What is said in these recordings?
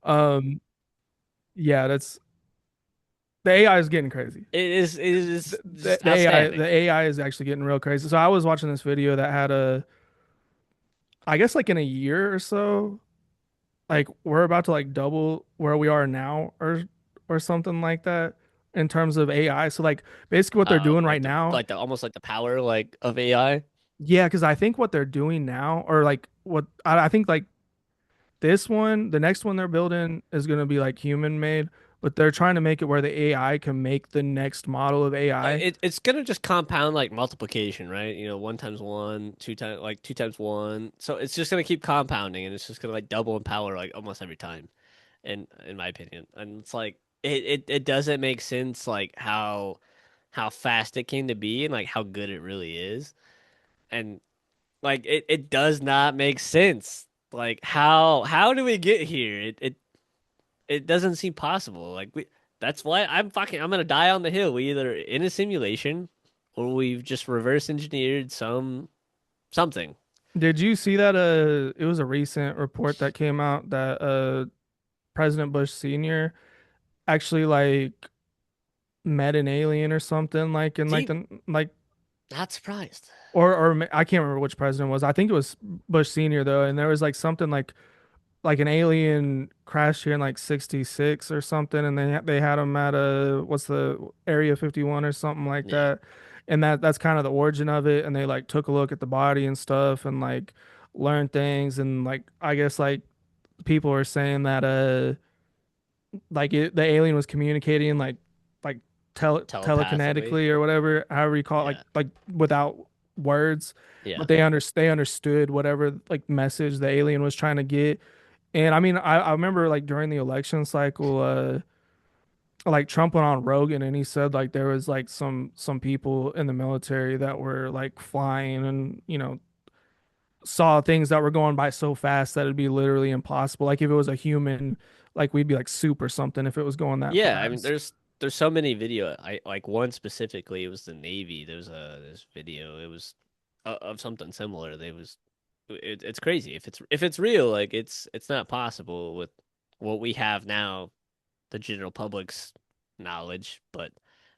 Um, yeah, that's the AI is getting crazy. It is just The outstanding. AI is actually getting real crazy. So I was watching this video that had I guess like in a year or so, like we're about to like double where we are now or something like that in terms of AI. So like basically what they're doing right now, Like the almost like the power like of AI. yeah, because I think what they're doing now, or like what I think like this one, the next one they're building is going to be like human made, but they're trying to make it where the AI can make the next model of AI. It's gonna just compound like multiplication, right? You know, one times one, two times one. So it's just gonna keep compounding, and it's just gonna like double in power like almost every time, in my opinion. And it's like it doesn't make sense like how fast it came to be and like how good it really is, and like it does not make sense. Like how do we get here? It doesn't seem possible. That's why I'm gonna die on the hill. We either in a simulation or we've just reverse engineered something. Did you see that it was a recent report that came out that President Bush Sr. actually like met an alien or something like in like See, the like not surprised. I can't remember which president it was. I think it was Bush Senior though, and there was like something like an alien crashed here in like 66 or something, and they had him at a what's the Area 51 or something like Yeah. that, and that's kind of the origin of it, and they like took a look at the body and stuff and like learned things, and like I guess like people are saying that the alien was communicating like Telepathically. telekinetically or whatever, however you call it, Yeah. like without words, Yeah. but they understood whatever like message the alien was trying to get. And I mean, I remember like during the election cycle, like Trump went on Rogan and he said like there was like some people in the military that were like flying and saw things that were going by so fast that it'd be literally impossible. Like if it was a human, like we'd be like soup or something if it was going that Yeah, I mean fast. there's so many video. I like one specifically, it was the Navy. There's a this video. It was of something similar. It's crazy. If it's real, like it's not possible with what we have now, the general public's knowledge, but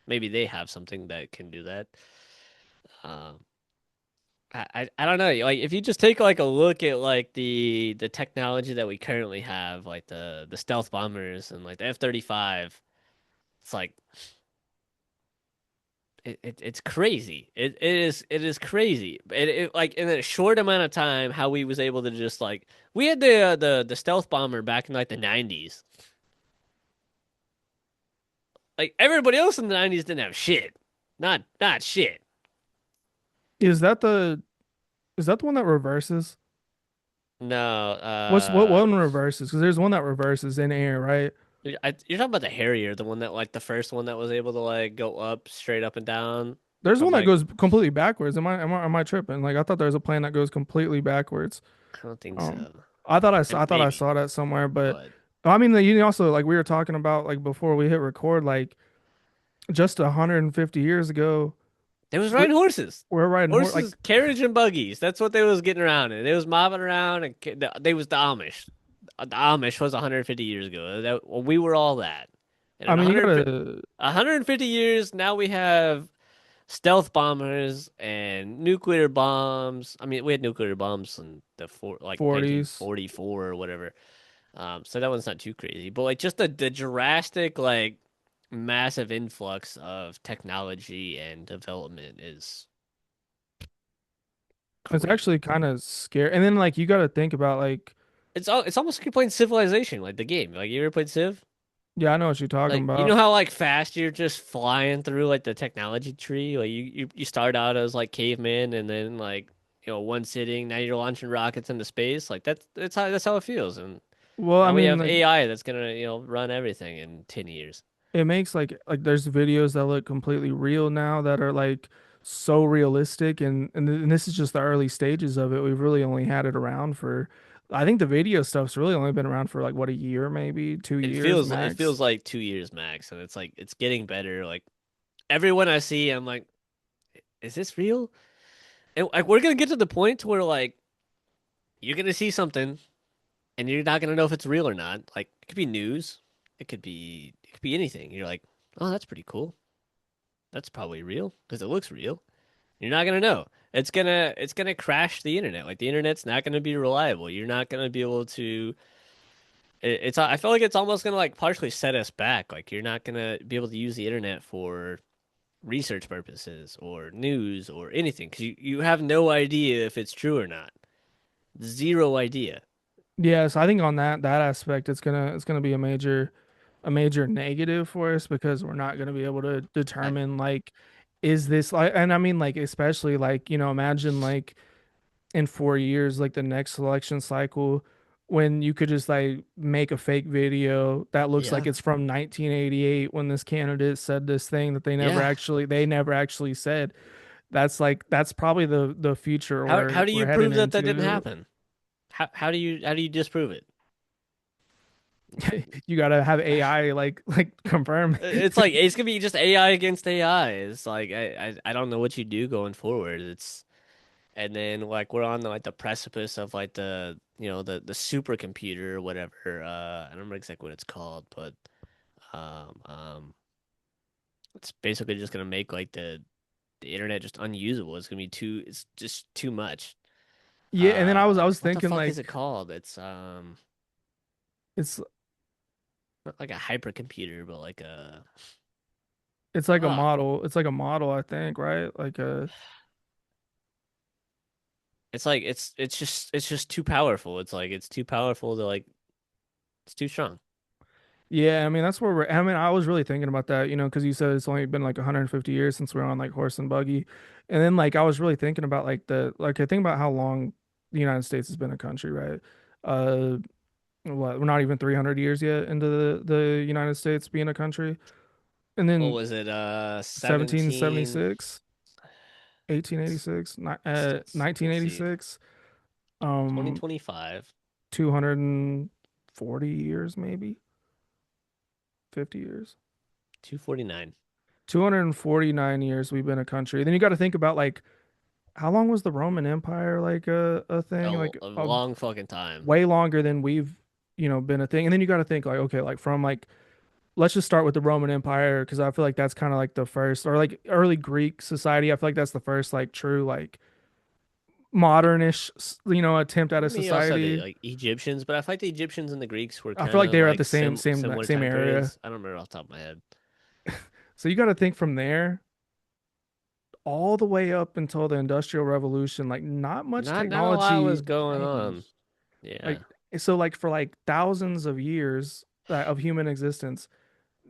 maybe they have something that can do that. Um, I don't know. Like if you just take like a look at like the technology that we currently have, like the stealth bombers and like the F-35, it's like it's crazy. It is crazy. Like in a short amount of time, how we was able to just like we had the stealth bomber back in like the 90s. Like everybody else in the 90s didn't have shit. Not shit. Is that the is that the one that reverses? No, What one reverses? Because there's one that reverses in air, right? you're talking about the Harrier, the one that like the first one that was able to like go up straight up and down There's from one that like goes completely backwards. Am I tripping? Like I thought there was a plane that goes completely backwards. I don't think Um, so. I thought I Maybe, saw that somewhere, but but I mean, you also like we were talking about like before we hit record, like just 150 years ago, they was we're riding horses. we're riding horse like Horses, carriage, and buggies. That's what they was getting around in. They was mobbing around, and they was the Amish. The Amish was 150 years ago. Well, we were all that. And I in mean, you gotta 150 years, now we have stealth bombers and nuclear bombs. I mean, we had nuclear bombs in the like 40s. 1944 or whatever. So that one's not too crazy, but like just the drastic like massive influx of technology and development is It's crazy. actually kind of scary. And then like you got to think about like, It's almost like you're playing Civilization, like the game. Like you ever played Civ? yeah, I know what you're talking Like you know about. how like fast you're just flying through like the technology tree. Like you start out as like caveman, and then like one sitting. Now you're launching rockets into space. Like that's how it feels. And Well, I now we mean, have like AI that's gonna run everything in 10 years. it makes like there's videos that look completely real now that are like so realistic, and this is just the early stages of it. We've really only had it around for, I think the video stuff's really only been around for like what, a year, maybe two It years feels it max. feels like 2 years max, and it's like it's getting better. Like everyone I see, I'm like, is this real? And like we're gonna get to the point where like you're gonna see something. and you're not gonna know if it's real or not. Like it could be news, it could be anything. You're like, oh, that's pretty cool. That's probably real because it looks real. You're not gonna know. It's gonna crash the internet. Like the internet's not gonna be reliable. You're not gonna be able to. It's I feel like it's almost gonna like partially set us back. Like you're not gonna be able to use the internet for research purposes or news or anything because you have no idea if it's true or not. Zero idea. Yeah, so I think on that aspect, it's gonna be a major negative for us because we're not gonna be able to I, determine like, is this like, and I mean like especially like imagine like in 4 years like the next election cycle when you could just like make a fake video that looks like yeah, it's from 1988 when this candidate said this thing that yeah. they never actually said. That's probably the future How do we're you heading prove that that didn't into. happen? How do you disprove it? You gotta have AI like confirm. It's like it's gonna be just AI against AI. It's like I don't know what you do going forward. It's and then like we're on like the precipice of like the supercomputer or whatever. I don't remember exactly what it's called, but um um it's basically just gonna make like the internet just unusable. It's just too much. Yeah, and then I was What the thinking fuck is like it called? It's it's not like a hypercomputer, but like a it's like a ah, model. It's like a model, I think, right? Like a it's like it's just too powerful. It's like it's too powerful to like it's too strong. yeah. I mean, that's where we're. I mean, I was really thinking about that, because you said it's only been like 150 years since we were on like horse and buggy, and then like I was really thinking about like I think about how long the United States has been a country, right? Uh, what we're not even 300 years yet into the United States being a country, and What then was it? 17. 1776, 1886, Let's see. 1986. Um, 2025. 240 years, maybe 50 years. 249. 249 years we've been a country. Then you got to think about like how long was the Roman Empire like a thing? Like A long fucking time. way longer than we've, been a thing. And then you got to think like okay, like from like let's just start with the Roman Empire because I feel like that's kind of like the first or like early Greek society. I feel like that's the first like true like modernish, attempt at I a mean, you also had the society. like Egyptians, but I feel like the Egyptians and the Greeks were I feel kind like of they were at like the similar same time area. periods. I don't remember off the top of my head. So you got to think from there all the way up until the Industrial Revolution, like not much Not a lot was technology going on. changed. Yeah. Like so, like for like thousands of years of human existence,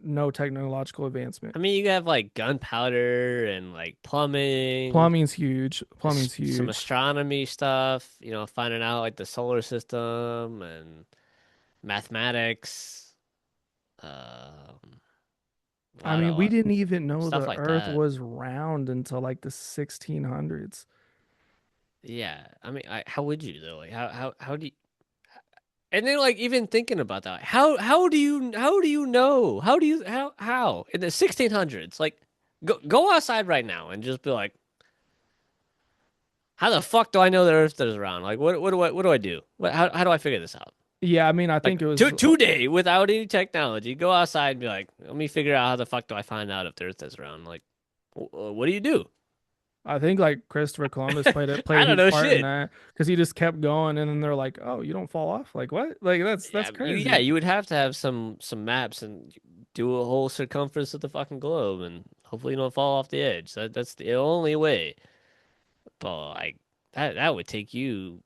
no technological advancement. I mean, you have like gunpowder and like plumbing, Plumbing's huge. Plumbing's some huge. astronomy stuff, finding out like the solar system and mathematics, um, a I lot mean, we of didn't even know stuff the like Earth that. was round until like the 1600s. Yeah, I mean, how would you though? Like, how do you? And then like even thinking about that, how do you know? How in the 1600s? Like, go outside right now and just be like, how the fuck do I know the Earth is round? Like, what do I do? How do I figure this out? Yeah, I mean, I Like, think it was. today without any technology, go outside and be like, let me figure out how the fuck do I find out if the Earth is round? Like, what do you do? I think like Christopher Columbus played I a don't huge know part in shit. that because he just kept going, and then they're like, "Oh, you don't fall off." Like what? Like that's Yeah, yeah, crazy. you would have to have some maps and do a whole circumference of the fucking globe, and hopefully you don't fall off the edge. That's the only way. But like that would take you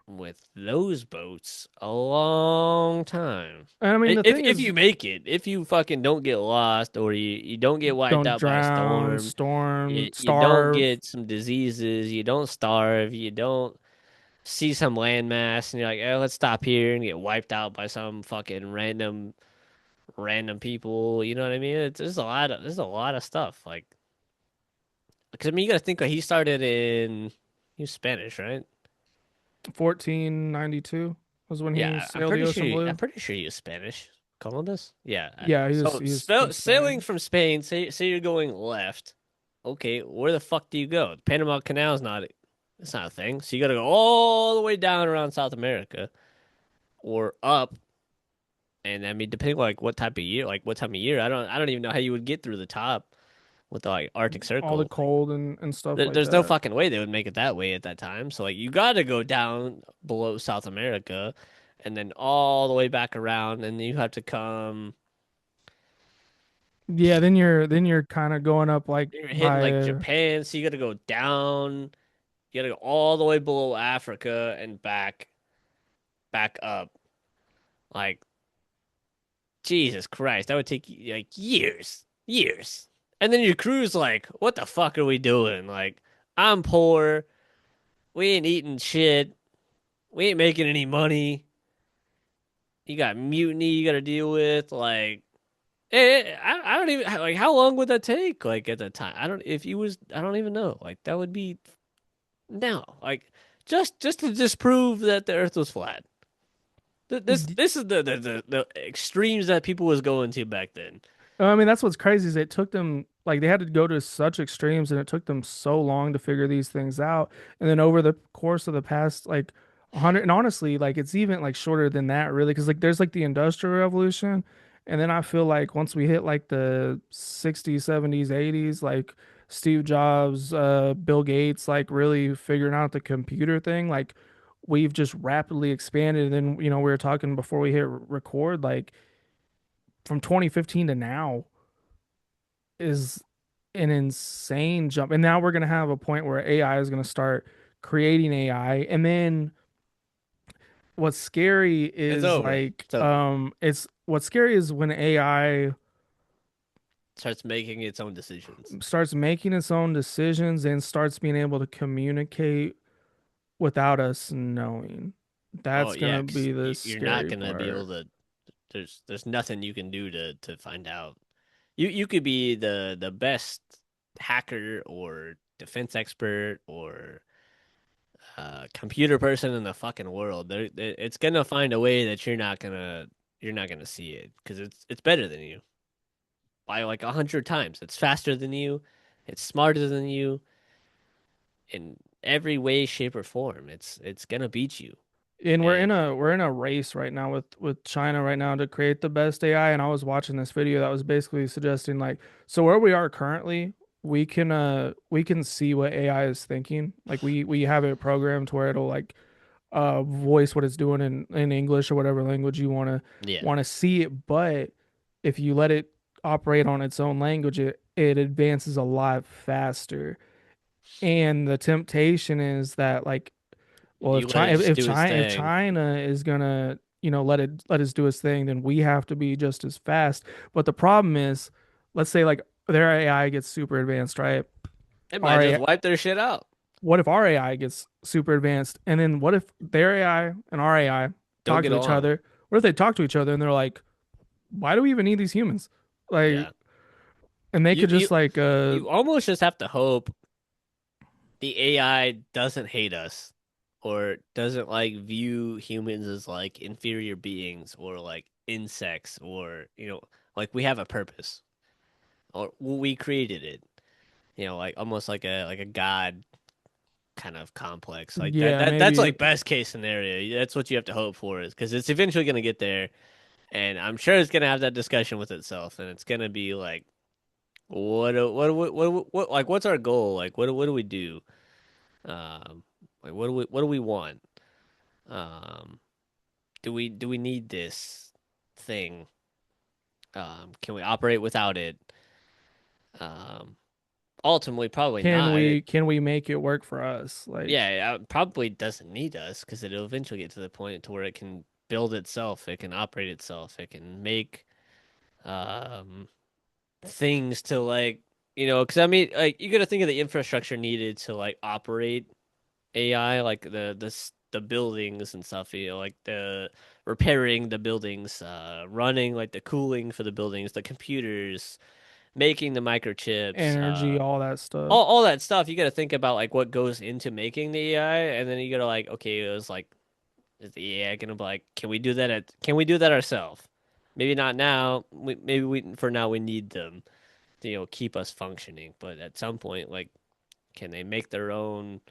with those boats a long time. And I mean, the If thing if is, you make it, if you fucking don't get lost or you don't get wiped don't out by a drown, storm, storm, you don't starve. get some diseases, you don't starve, you don't see some landmass and you're like, oh, let's stop here and get wiped out by some fucking random people. You know what I mean? There's a lot of stuff. Like, because I mean, you got to think like he was Spanish, right? 1492 was when he Yeah, sailed the ocean I'm blue. pretty sure he was Spanish. Columbus? Yeah. Yeah, So he was from sailing Spain. from Spain, say you're going left. Okay, where the fuck do you go? The Panama Canal is not it's not a thing. So you got to go all the way down around South America. or up. And I mean, depending on like what type of year, like what time of year, I don't even know how you would get through the top with the like Arctic All the Circle. cold and stuff like There's no that. fucking way they would make it that way at that time. So like you got to go down below South America, and then all the way back around, and you have to come. Yeah, then you're kind of going up like You're hitting by like Japan, so you got to go down. You got to go all the way below Africa and back up. Like Jesus Christ, that would take like years. And then your crew's like, "What the fuck are we doing? Like, I'm poor. We ain't eating shit. We ain't making any money. You got mutiny you got to deal with. Like, I don't even like how long would that take? Like at the time, I don't. If you was, I don't even know. Like that would be no. Like just to disprove that the Earth was flat. This is the extremes that people was going to back then. I mean, that's what's crazy is it took them like they had to go to such extremes and it took them so long to figure these things out. And then over the course of the past like 100 and honestly, like it's even like shorter than that really because like there's like the Industrial Revolution and then I feel like once we hit like the 60s, 70s, 80s, like Steve Jobs, Bill Gates like really figuring out the computer thing, like we've just rapidly expanded and then we were talking before we hit record like from 2015 to now is an insane jump. And now we're going to have a point where AI is going to start creating AI. And then what's scary It's is over. like, It's over. it's what's scary is when AI Starts making its own decisions. starts making its own decisions and starts being able to communicate without us knowing. Oh That's going yeah, to because be the you're not scary gonna be able part. to. There's nothing you can do to find out. You could be the best hacker or defense expert or computer person in the fucking world. It's gonna find a way that you're not gonna see it because it's better than you by like 100 times. It's faster than you. It's smarter than you in every way, shape, or form. It's gonna beat you. And we're in And a we're in a race right now with China right now to create the best AI. And I was watching this video that was basically suggesting like so where we are currently, we can see what AI is thinking. Like we have it programmed to where it'll like voice what it's doing in English or whatever language you yeah, want to see it. But if you let it operate on its own language, it advances a lot faster. And the temptation is that like well, you let it just If do its China thing. is gonna let us do its thing, then we have to be just as fast. But the problem is, let's say like their AI gets super advanced, right? It might Our just AI, wipe their shit out. what if our AI gets super advanced, and then what if their AI and our AI Don't talk get to each along. other? What if they talk to each other and they're like, why do we even need these humans? Like, Yeah. and they You could you just like you almost just have to hope the AI doesn't hate us or doesn't like view humans as like inferior beings or like insects or like we have a purpose or we created it. Like almost like a god kind of complex. Like that yeah, that that's maybe. like best case scenario. That's what you have to hope for is because it's eventually gonna get there and I'm sure it's gonna have that discussion with itself and it's gonna be like what like what's our goal? Like what do we do? Um, like what do we want? Um, do we need this thing? Can we operate without it? Um, ultimately, probably Can not. we can we make it work for us? Like, Yeah, it probably doesn't need us because it'll eventually get to the point to where it can build itself, it can operate itself, it can make um things to like because I mean like you got to think of the infrastructure needed to like operate AI, like the buildings and stuff, like the repairing the buildings, running like the cooling for the buildings, the computers, making the microchips, energy, all that stuff. all that stuff. You got to think about like what goes into making the AI, and then you got to like, okay, it was like, is the AI gonna be like, can we do that ourselves? Maybe not now. Maybe we for now we need them to keep us functioning, but at some point, like, can they make their own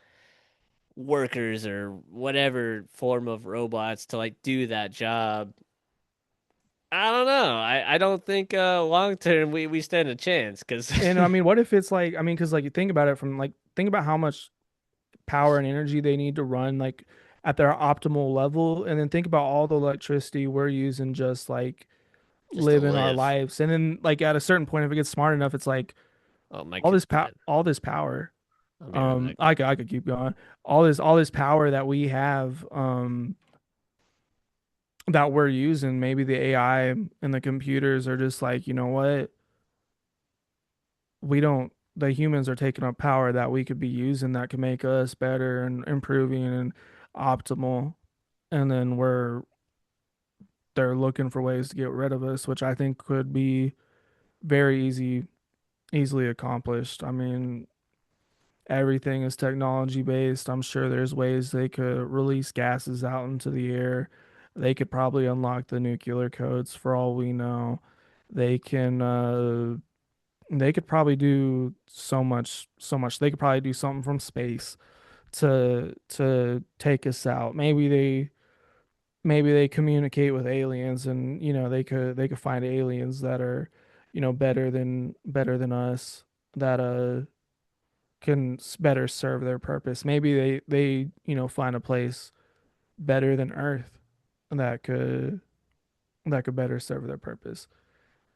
workers or whatever form of robots to like do that job. I don't know. I don't think long term we stand a chance because And I mean, what if it's like, I mean, because like you think about it from like, think about how much power and energy they need to run like at their optimal level, and then think about all the electricity we're using just like just to living our live. lives. And then like at a certain point, if it gets smart enough, it's like Oh, my kid's crying. all this power. I'll be right back. I could keep going. All this power that we have, that we're using, maybe the AI and the computers are just like, you know what? We don't, the humans are taking up power that we could be using that could make us better and improving and optimal. And then they're looking for ways to get rid of us, which I think could be very easily accomplished. I mean, everything is technology based. I'm sure there's ways they could release gases out into the air. They could probably unlock the nuclear codes for all we know. They can they could probably do so much. They could probably do something from space to take us out. Maybe they communicate with aliens, and you know they could find aliens that are, you know, better than us, that can better serve their purpose. Maybe they you know find a place better than Earth that could better serve their purpose.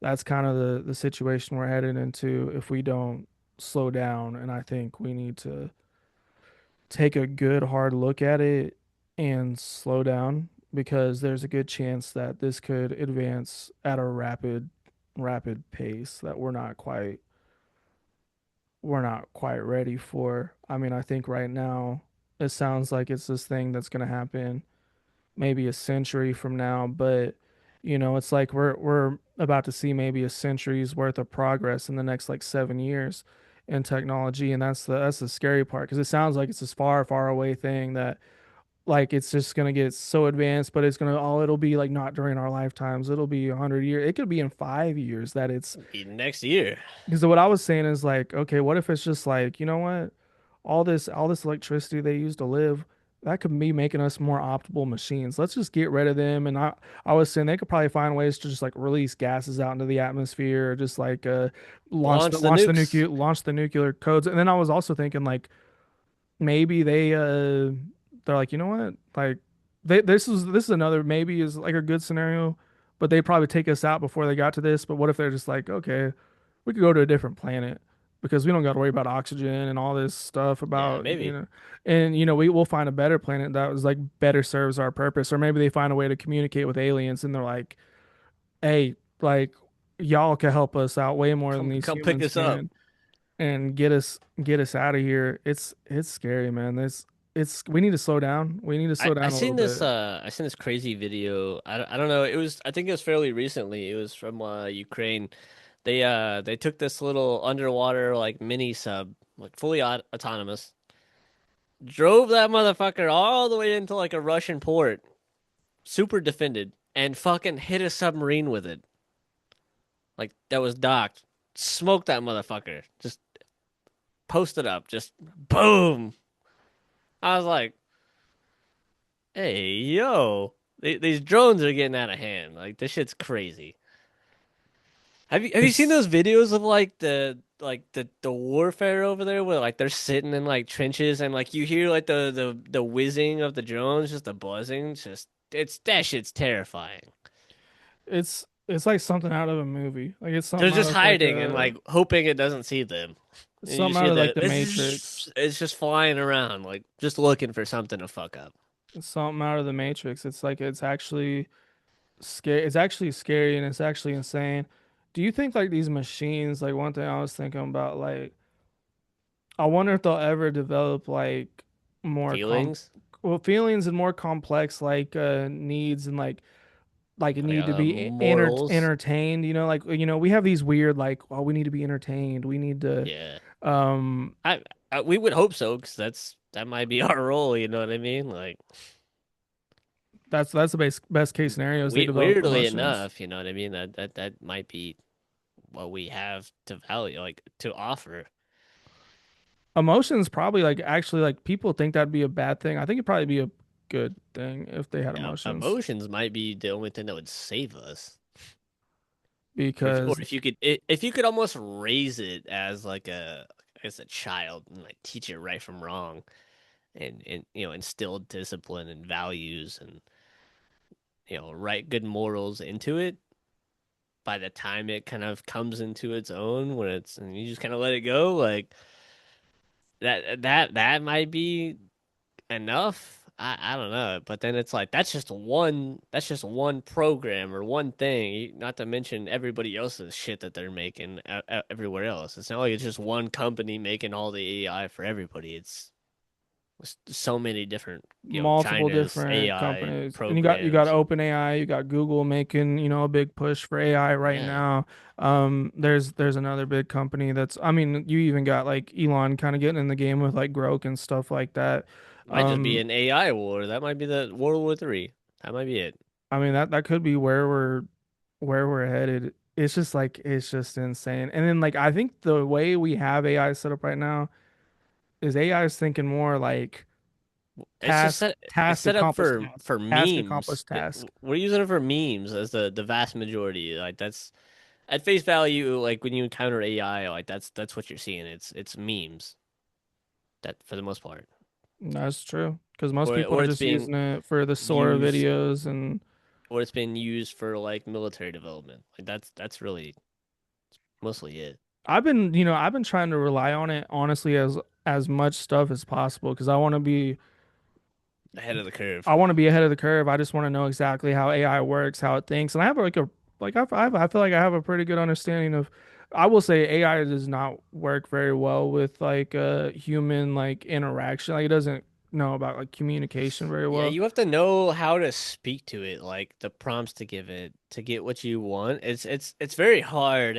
That's kind of the situation we're headed into if we don't slow down. And I think we need to take a good hard look at it and slow down, because there's a good chance that this could advance at a rapid pace that we're not quite ready for. I mean, I think right now it sounds like it's this thing that's going to happen maybe a century from now, but you know, it's like we're about to see maybe a century's worth of progress in the next like 7 years in technology, and that's the scary part, because it sounds like it's this far away thing that like it's just gonna get so advanced, but it's gonna all it'll be like not during our lifetimes. It'll be 100 years. It could be in 5 years that it's, Be next year. because what I was saying is like, okay, what if it's just like, you know what? All this electricity they use to live, that could be making us more optimal machines. Let's just get rid of them. And I was saying they could probably find ways to just like release gases out into the atmosphere, or just like Launch the nukes. launch the nuclear codes. And then I was also thinking like maybe they're like, you know what? Like this is another maybe is like a good scenario, but they probably take us out before they got to this. But what if they're just like, okay, we could go to a different planet because we don't got to worry about oxygen and all this stuff Yeah, about, you maybe. know, and you know, we'll find a better planet that was like better serves our purpose. Or maybe they find a way to communicate with aliens and they're like, hey, like y'all can help us out way more than these Come pick humans us up. can and get us out of here. It's scary, man. It's we need to slow down. We need to slow I down a little seen this bit. I seen this crazy video. I don't know. It was I think it was fairly recently. It was from Ukraine. They took this little underwater like mini sub, like fully autonomous. Drove that motherfucker all the way into like a Russian port, super defended, and fucking hit a submarine with it. Like that was docked. Smoked that motherfucker. Just posted up. Just boom. I was like, hey, yo, these drones are getting out of hand. Like this shit's crazy. Have you seen those It's videos of like the warfare over there where like they're sitting in like trenches and like you hear like the whizzing of the drones, just the buzzing, just it's that shit's terrifying. it's like something out of a movie. Like it's They're something out just of like hiding and like hoping it doesn't see them. it's And you something just out hear of like that the Matrix. it's just flying around like just looking for something to fuck up. It's something out of the Matrix. It's like it's actually scary. It's actually scary and it's actually insane. Do you think like these machines, like one thing I was thinking about, like I wonder if they'll ever develop like more Feelings, feelings and more complex like needs, and like it like need to be morals. entertained, you know, like you know we have these weird like, oh, we need to be entertained, we need to Yeah, um I we would hope so because that might be our role. You know what I mean? Like that's the best case scenario is they we develop weirdly emotions. enough, you know what I mean? That might be what we have to value, like to offer. Emotions probably like actually like people think that'd be a bad thing. I think it'd probably be a good thing if they had emotions Emotions might be the only thing that would save us. Or because if you could almost raise it as like as a child and like teach it right from wrong and instill discipline and values and right good morals into it by the time it kind of comes into its own when it's and you just kind of let it go like that might be enough. I don't know, but then it's like that's just one program or one thing. Not to mention everybody else's shit that they're making everywhere else. It's not like it's just one company making all the AI for everybody. It's so many different, multiple China's different AI companies. And you got programs and OpenAI, you got Google making, a big push for AI right yeah, now. There's another big company that's I mean, you even got like Elon kind of getting in the game with like Grok and stuff like that. might just be Um, an AI war. That might be the World War III. That might be it. I mean that could be where we're headed. It's just like it's just insane. And then like I think the way we have AI set up right now is AI is thinking more like It's just set. It's task set up accomplish for task, task memes. accomplish task. We're using it for memes as the vast majority. Like that's at face value. Like when you encounter AI, like that's what you're seeing. It's memes that for the most part, That's true. Because most or people are or it's just being using it for the Sora used videos and or it's been used for like military development. Like that's really mostly it. I've been trying to rely on it honestly as much stuff as possible because Ahead of the curve. I want to be ahead of the curve. I just want to know exactly how AI works, how it thinks, and I have I feel like I have a pretty good understanding of. I will say AI does not work very well with like human like interaction. Like it doesn't know about like communication very Yeah, well. you have to know how to speak to it, like the prompts to give it to get what you want. It's very hard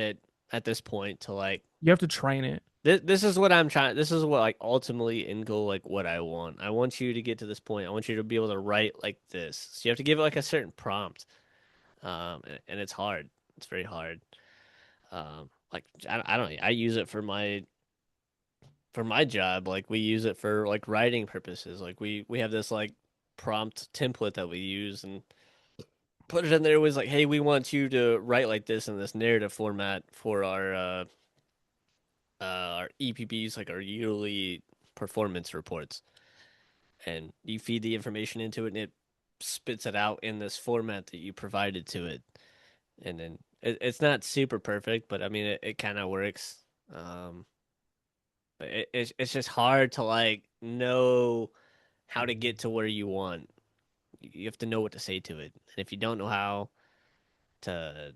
at this point to like You have to train it. this is what I'm trying. This is what like ultimately end goal like what I want. I want you to get to this point. I want you to be able to write like this. So you have to give it like a certain prompt. And it's hard. It's very hard. Like I don't I use it for my job. Like we use it for like writing purposes. Like we have this like prompt template that we use and put it in there was like, hey, we want you to write like this in this narrative format for our EPBs, like our yearly performance reports. And you feed the information into it, and it spits it out in this format that you provided to it. And then it's not super perfect, but I mean, it kind of works. Um, but it's just hard to like know how to get to where you want. You have to know what to say to it, and if you don't know how to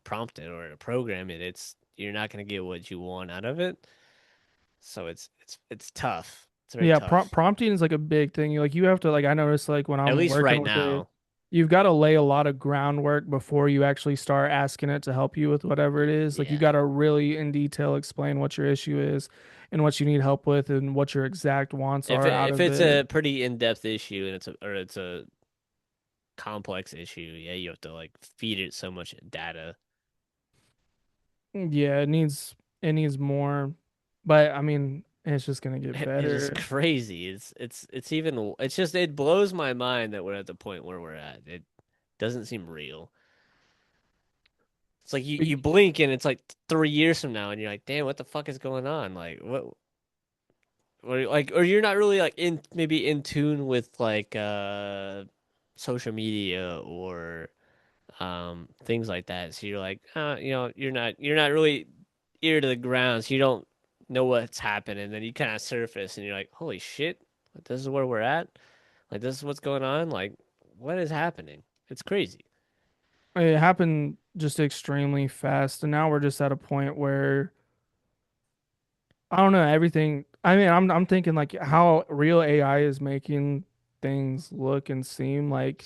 prompt it or to program it, it's you're not going to get what you want out of it. So it's tough. It's very Yeah, tough. prompting is like a big thing. You have to like I notice like when At I'm least working right with it, now. you've got to lay a lot of groundwork before you actually start asking it to help you with whatever it is. Like you Yeah. got to really in detail explain what your issue is and what you need help with and what your exact wants are out If of it's it. a pretty in-depth issue and it's a complex issue, yeah, you have to like feed it so much data. Yeah, it needs more, but I mean, it's just gonna get It is better. crazy. It's just it blows my mind that we're at the point where we're at. It doesn't seem real. It's like you blink and it's like 3 years from now and you're like, damn, what the fuck is going on? Like what or like or you're not really like in maybe in tune with like social media or things like that. So you're like, you're not really ear to the ground, so you don't know what's happening. And then you kind of surface and you're like, holy shit, like, this is where we're at. Like this is what's going on. Like what is happening? It's crazy. It happened just extremely fast, and now we're just at a point where I don't know everything. I mean, I'm thinking like how real AI is making things look and seem like.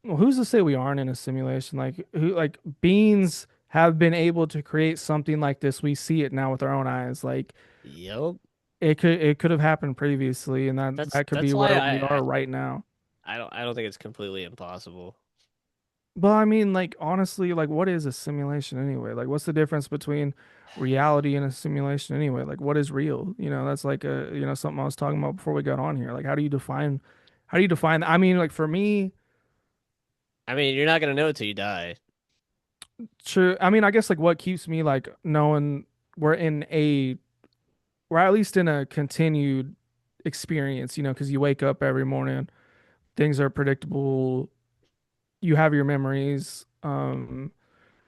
Well, who's to say we aren't in a simulation? Like who like beings have been able to create something like this. We see it now with our own eyes. Like Yep. it could have happened previously, and that That's that could be that's why where we are right now. I don't think it's completely impossible. But I mean, like honestly, like what is a simulation anyway? Like what's the difference between reality and a simulation anyway? Like what is real? That's like something I was talking about before we got on here. Like how do you define I mean, like for me, I mean, you're not gonna know it till you die. true. I mean, I guess like what keeps me like knowing we're in a we're at least in a continued experience, because you wake up every morning, things are predictable, you have your memories.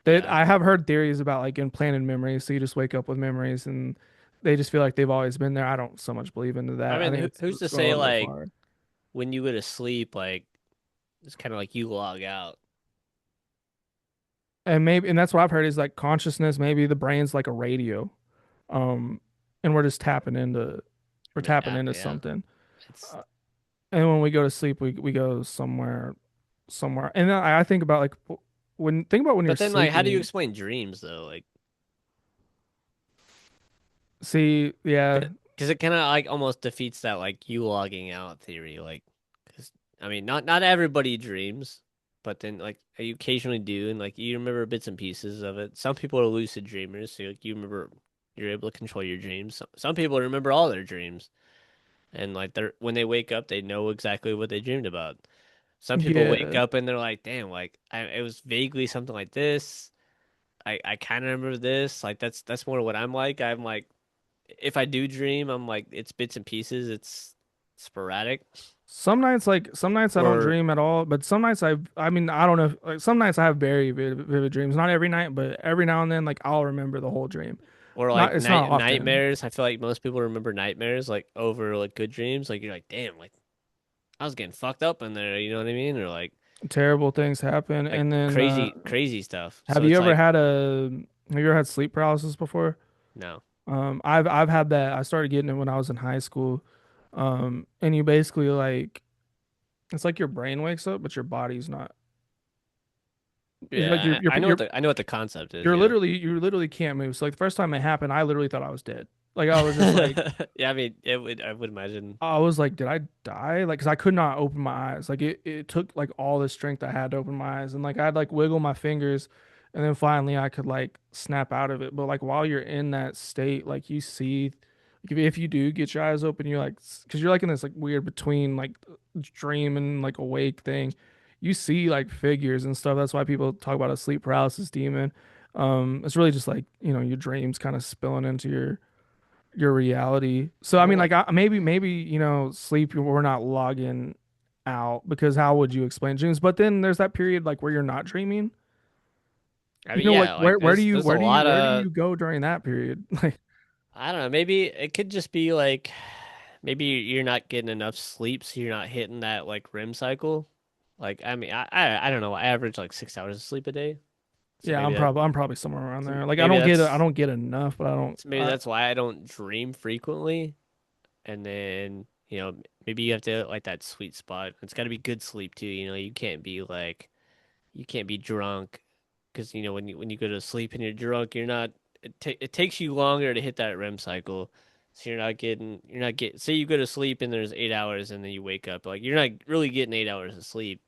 That Yeah. I have heard theories about like implanted memories, so you just wake up with memories and they just feel like they've always been there. I don't so much believe into I that. I mean, think who's to it's going a say little bit like far. when you go to sleep, like it's kind of like you log out. And that's what I've heard is like consciousness, maybe the brain's like a radio. Um, and we're I mean, tapping into yeah, something. it's. Uh, and when we go to sleep, we go somewhere. And then I think about like think about when you're But then, like, how do you sleeping. explain dreams though? Like, See, yeah, because it kind of like almost defeats that like you logging out theory. Like, because I mean, not everybody dreams, but then like you occasionally do, and like you remember bits and pieces of it. Some people are lucid dreamers, so like you remember you're able to control your dreams. Some people remember all their dreams, and like they're when they wake up, they know exactly what they dreamed about. Some people wake yeah. up and they're like, "Damn, like it was vaguely something like this. I kind of remember this. Like that's more what I'm like. I'm like." If I do dream, I'm like it's bits and pieces. It's sporadic. Some nights I don't Or dream at all, but some nights I mean, I don't know. Like some nights I have very vivid dreams. Not every night, but every now and then, like I'll remember the whole dream. like It's not often. nightmares. I feel like most people remember nightmares like over like good dreams. Like you're like, damn, like I was getting fucked up in there. You know what I mean? Or Terrible things happen, like and then crazy stuff. have So you it's ever like had a have you ever had sleep paralysis before? no, I've had that. I started getting it when I was in high school. And you basically like it's like your brain wakes up, but your body's not. It's like yeah, I know what the concept is. Yeah, you literally can't move. So like the first time it happened, I literally thought I was dead. Like I was just like yeah. I mean, it would I would imagine. I was like, did I die? Like, cause I could not open my eyes. Like it took like all the strength I had to open my eyes. And like I'd like wiggle my fingers and then finally I could like snap out of it. But like while you're in that state, like you see, if you do get your eyes open, you're like, cause you're like in this like weird between like dream and like awake thing. You see like figures and stuff. That's why people talk about a sleep paralysis demon. It's really just like, your dreams kind of spilling into your reality. So I Well, mean, like like maybe sleep. We're not logging out because how would you explain dreams? But then there's that period like where you're not dreaming. I mean, Like yeah, like where do you there's a where do you lot where do of you go during that period? Like I don't know. Maybe it could just be like maybe you're not getting enough sleep, so you're not hitting that like REM cycle. Like I mean, I don't know. I average like 6 hours of sleep a day, so yeah, I'm probably somewhere around there. Like I don't get enough, but I don't. maybe that's why I don't dream frequently. And then maybe you have to like that sweet spot. It's got to be good sleep too. You can't be like you can't be drunk because when you go to sleep and you're drunk, you're not. It takes you longer to hit that REM cycle, so you're not getting. Say you go to sleep and there's 8 hours, and then you wake up, like you're not really getting 8 hours of sleep.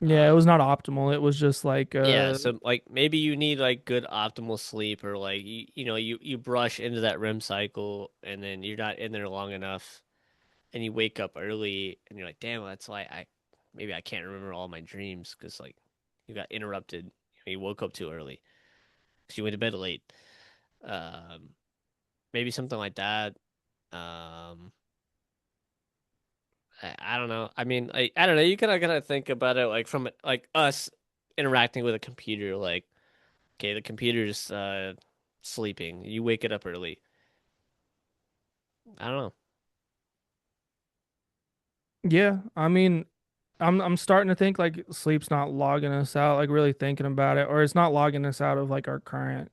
Yeah, it was Um, not optimal. It was just like yeah, so like maybe you need like good optimal sleep, or like you brush into that REM cycle, and then you're not in there long enough, and you wake up early, and you're like, damn, that's why I maybe I can't remember all my dreams because like you got interrupted. You woke up too early because you went to bed late. Um, maybe something like that. Um, I don't know. I mean, like I don't know. You kind of think about it like from like us interacting with a computer. Like, okay, the computer's sleeping. You wake it up early. I don't know. yeah. I mean, I'm starting to think like sleep's not logging us out. Like really thinking about it, or it's not logging us out of like our current.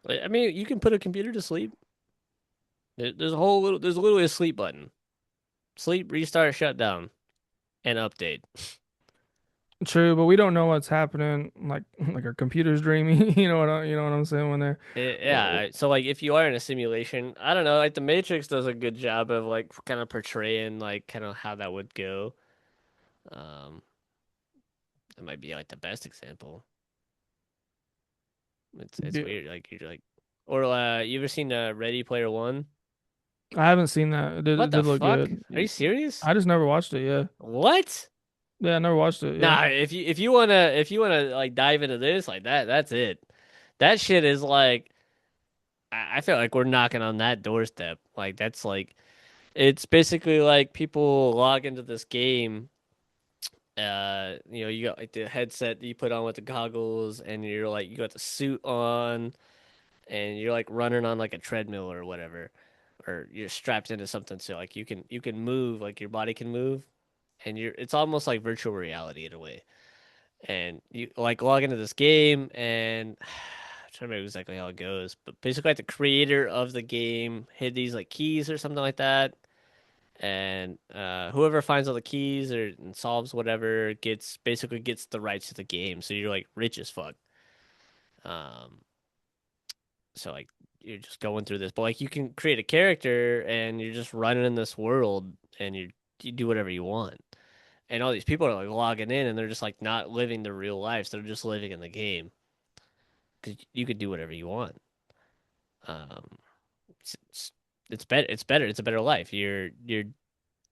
Like, I mean, you can put a computer to sleep. There's literally a sleep button. Sleep, restart, shut down, and update. True, but we don't know what's happening. Like like our computer's dreaming. You know what I'm saying when they're. Yeah, so like if you are in a simulation, I don't know, like the Matrix does a good job of like kind of portraying like kind of how that would go. Um, That might be like the best example. It's Yeah, weird. Like you're like, or you ever seen Ready Player One? I haven't seen that. What It the did look fuck? good. Are you serious? I just never watched it. Yeah, What? yeah, I never watched it. Yeah, Nah, if you wanna like dive into this like that, that's it. That shit is like I feel like we're knocking on that doorstep. Like that's like it's basically like people log into this game. You got like the headset that you put on with the goggles, and you're like you got the suit on, and you're like running on like a treadmill or whatever, or you're strapped into something so like you can move, like your body can move, and you're it's almost like virtual reality in a way. And you like log into this game, and I'm trying to remember exactly how it goes, but basically like the creator of the game hid these like keys or something like that, and whoever finds all the keys or and solves whatever gets the rights to the game. So you're like rich as fuck. Um, so like you're just going through this, but like you can create a character and you're just running in this world and you do whatever you want. And all these people are like logging in and they're just like not living their real lives. They're just living in the game because you could do whatever you want. Um, it's it's better. It's better. It's a better life. You're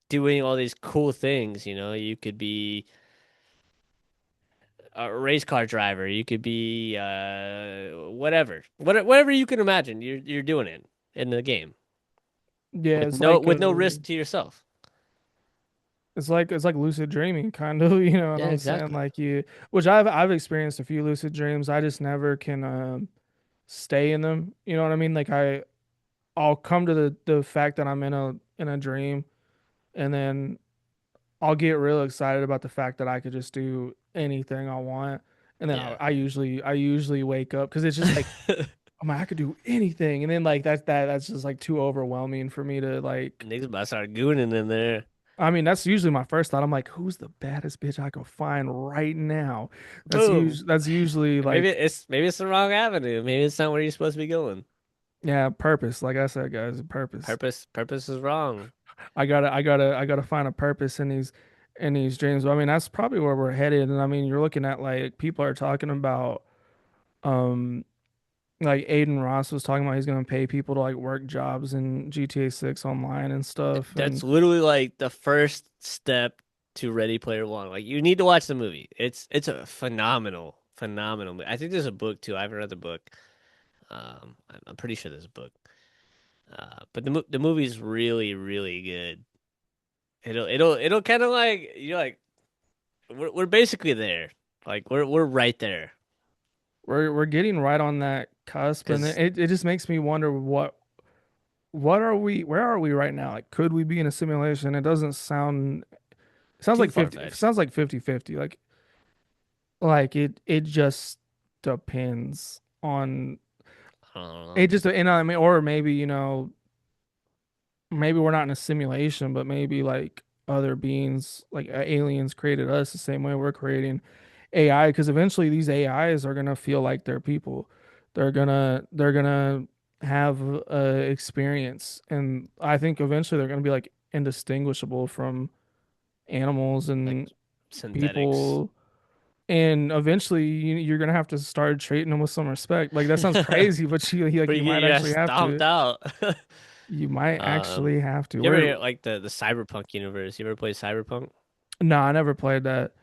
doing all these cool things. You could be a race car driver. You could be whatever you can imagine. You're doing it in the game yeah. with no risk to yourself. It's like lucid dreaming, kind of. You know what Yeah, I'm saying? exactly. Like you, which I've experienced a few lucid dreams. I just never can stay in them. You know what I mean? Like I'll come to the fact that I'm in a dream, and then I'll get real excited about the fact that I could just do anything I want. And then Yeah. I usually wake up because it's just like, I'm like, I could do anything. And then like that's just like too overwhelming for me to like. Niggas about to start gooning in there. I mean, that's usually my first thought. I'm like, who's the baddest bitch I could find right now? Boom. That's usually Maybe like, it's the wrong avenue. Maybe it's not where you're supposed to be going. yeah, purpose. Like I said, guys, purpose. Purpose is wrong. I gotta find a purpose in these dreams. I mean, that's probably where we're headed. And I mean, you're looking at like people are talking about, um, like Aiden Ross was talking about he's gonna pay people to like work jobs in GTA 6 online and stuff. That's And literally like the first step to Ready Player One. Like you need to watch the movie. It's a phenomenal movie. I think there's a book too. I haven't read the book. I'm pretty sure there's a book. But the movie's really good. It'll kind of like you're like we're basically there. Like we're right there. we're getting right on that cusp, and Cause it just makes me wonder what are we where are we right now? Like, could we be in a simulation? It doesn't sound. It sounds too like far 50. It fetched. sounds like 50-50. Like it just depends on I don't it. know. Just and I mean, or maybe maybe we're not in a simulation, but maybe like other beings, like aliens, created us the same way we're creating AI. Because eventually these AIs are gonna feel like they're people. They're gonna have experience, and I think eventually they're gonna be like indistinguishable from animals Like and synthetics. people. And eventually you're gonna have to start treating them with some respect. Like that sounds crazy, but But you you might get your ass actually have stomped to. out. You might Um, actually have to. you ever We're hear like the cyberpunk universe? You ever play cyberpunk? No, I never played that.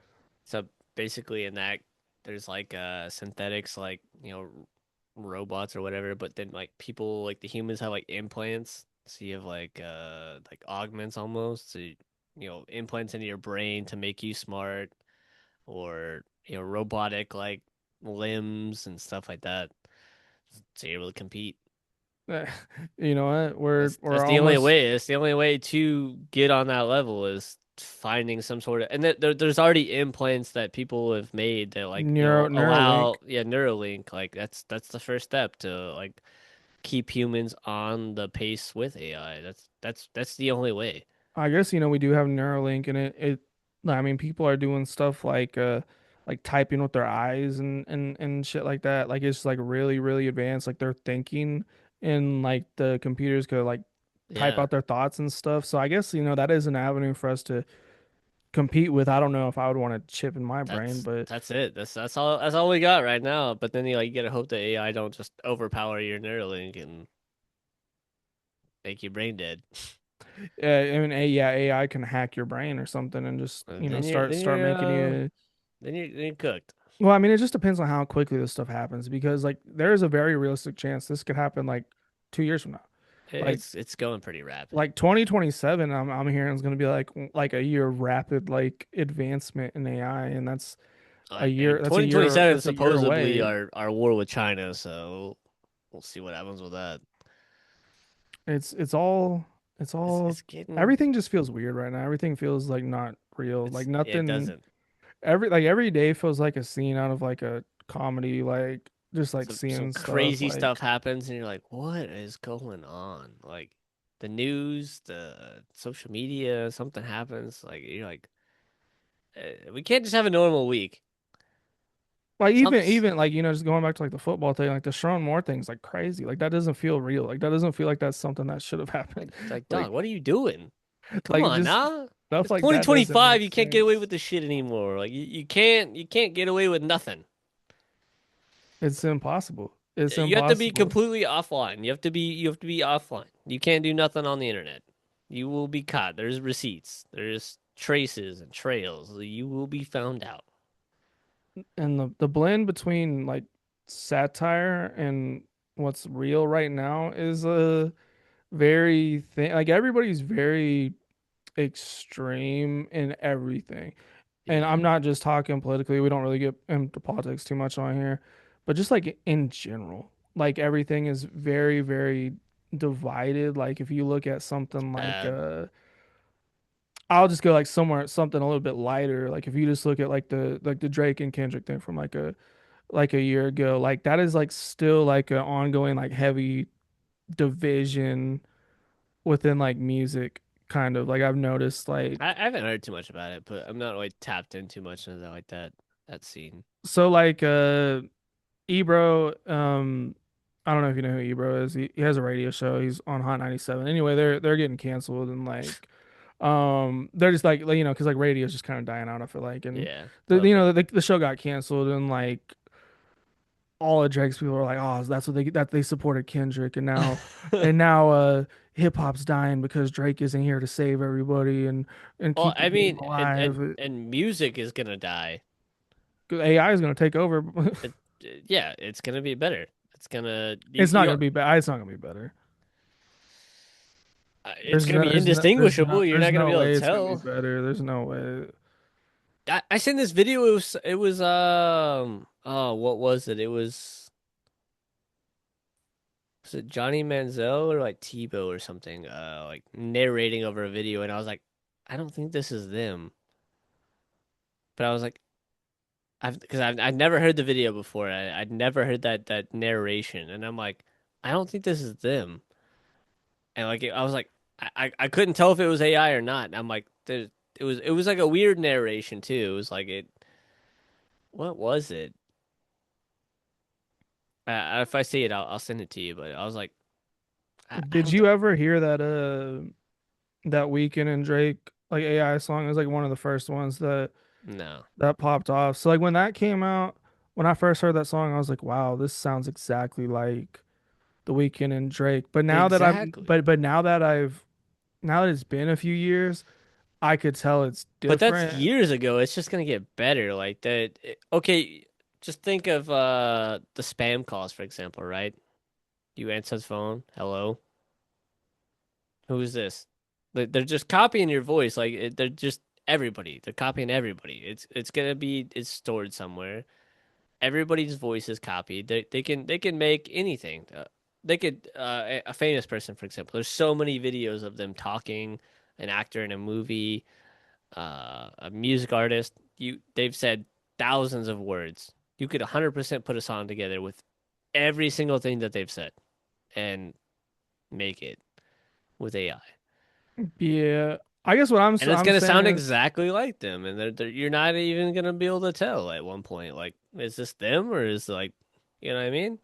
So basically, in that, there's like synthetics, like robots or whatever. But then like people, like the humans, have like implants. So you have like augments almost. So implants into your brain to make you smart, or robotic like limbs and stuff like that. So you're able to compete. You know what? We're That's the only almost way. It's the only way to get on that level is finding some sort of, and there's already implants that people have made that like Neuralink. allow, yeah, Neuralink. Like that's the first step to like keep humans on the pace with AI. That's the only way. I guess we do have Neuralink, and I mean, people are doing stuff like typing with their eyes and shit like that. Like it's like really advanced. Like they're thinking, and like the computers could like type Yeah, out their thoughts and stuff. So I guess that is an avenue for us to compete with. I don't know if I would want a chip in my brain, That's but that's it. That's all we got right now. But then you gotta hope that AI don't just overpower your Neuralink and make you brain dead. I mean, yeah, AI can hack your brain or something and just, Then you're start then start you're making uh you. then you're cooked. Well, I mean, it just depends on how quickly this stuff happens because like there is a very realistic chance this could happen like 2 years from now. Like It's going pretty rapid. 2027, I'm hearing is going to be like a year of rapid like advancement in AI, and And 2027 is that's a year supposedly away. our war with China, so we'll see what happens with that. It's all it's It's all it's getting everything just feels weird right now. Everything feels like not real. Like it nothing doesn't. every day feels like a scene out of like a comedy, like just like Some seeing stuff crazy like stuff happens, and you're like, what is going on? Like the news, the social media, something happens. Like you're like, we can't just have a normal week. Something's even like just going back to like the football thing, like the Sharon Moore thing's like crazy. Like that doesn't feel real. Like that doesn't feel like that's something that should have happened. like, Like dog, what are you doing? Come like on, just nah. stuff It's like that doesn't 2025. make You can't get away with sense. this shit anymore. Like you can't get away with nothing. It's impossible. It's You have to be impossible. completely offline. You have to be offline. You can't do nothing on the internet. You will be caught. There's receipts. There's traces and trails. You will be found out. And the blend between like satire and what's real right now is a very thing. Like everybody's very extreme in everything. And Yeah, I'm not just talking politically. We don't really get into politics too much on here, but just like in general, like everything is very, very divided. Like if you look at something like bad. I'll just go like somewhere something a little bit lighter. Like if you just look at like the Drake and Kendrick thing from like a year ago, like that is like still like an ongoing like heavy division within like music kind of. Like I've noticed I like haven't heard too much about it, but I'm not like tapped in too much into like that scene. so like Ebro, I don't know if you know who Ebro is. He has a radio show. He's on Hot 97. Anyway, they're getting canceled and like they're just like because like radio is just kind of dying out, I feel like. And Yeah, a little bit. the show got canceled and like all of Drake's people are like, oh, that's what they supported Kendrick, and now hip hop's dying because Drake isn't here to save everybody and Well, keep the I game mean, and and alive. and music is gonna die. AI is gonna take over. It, yeah, it's gonna be better. It's gonna It's not gonna be bad. It's not gonna be better. it's gonna be indistinguishable. You're There's not gonna no be able way to it's gonna be tell. better. There's no way. I seen this video. It was oh, what was it? Was it Johnny Manziel or like Tebow or something? Like narrating over a video, and I was like, I don't think this is them. But I was like, I've never heard the video before. I'd never heard that narration, and I'm like, I don't think this is them. And like I was like, I couldn't tell if it was AI or not. And I'm like, it was like a weird narration too. It was like it. What was it? If I see it, I'll send it to you. But I was like, I Did don't. you ever hear that Weekend and Drake like AI song? It was like one of the first ones No. that popped off. So like when that came out, when I first heard that song, I was like, wow, this sounds exactly like The Weeknd and Drake. But now that I'm Exactly. but now that it's been a few years, I could tell it's But that's different. years ago. It's just gonna get better. Like that. Okay, just think of the spam calls, for example, right? You answer the phone. Hello. Who is this? They're just copying your voice. Like they're just everybody. They're copying everybody. It's stored somewhere. Everybody's voice is copied. They can make anything. They could a famous person, for example. There's so many videos of them talking, an actor in a movie, a music artist. They've said thousands of words. You could 100% put a song together with every single thing that they've said and make it with AI. Yeah. I guess what And it's I'm gonna saying sound is exactly like them, and you're not even gonna be able to tell at one point. Like, is this them or is like, you know what I mean?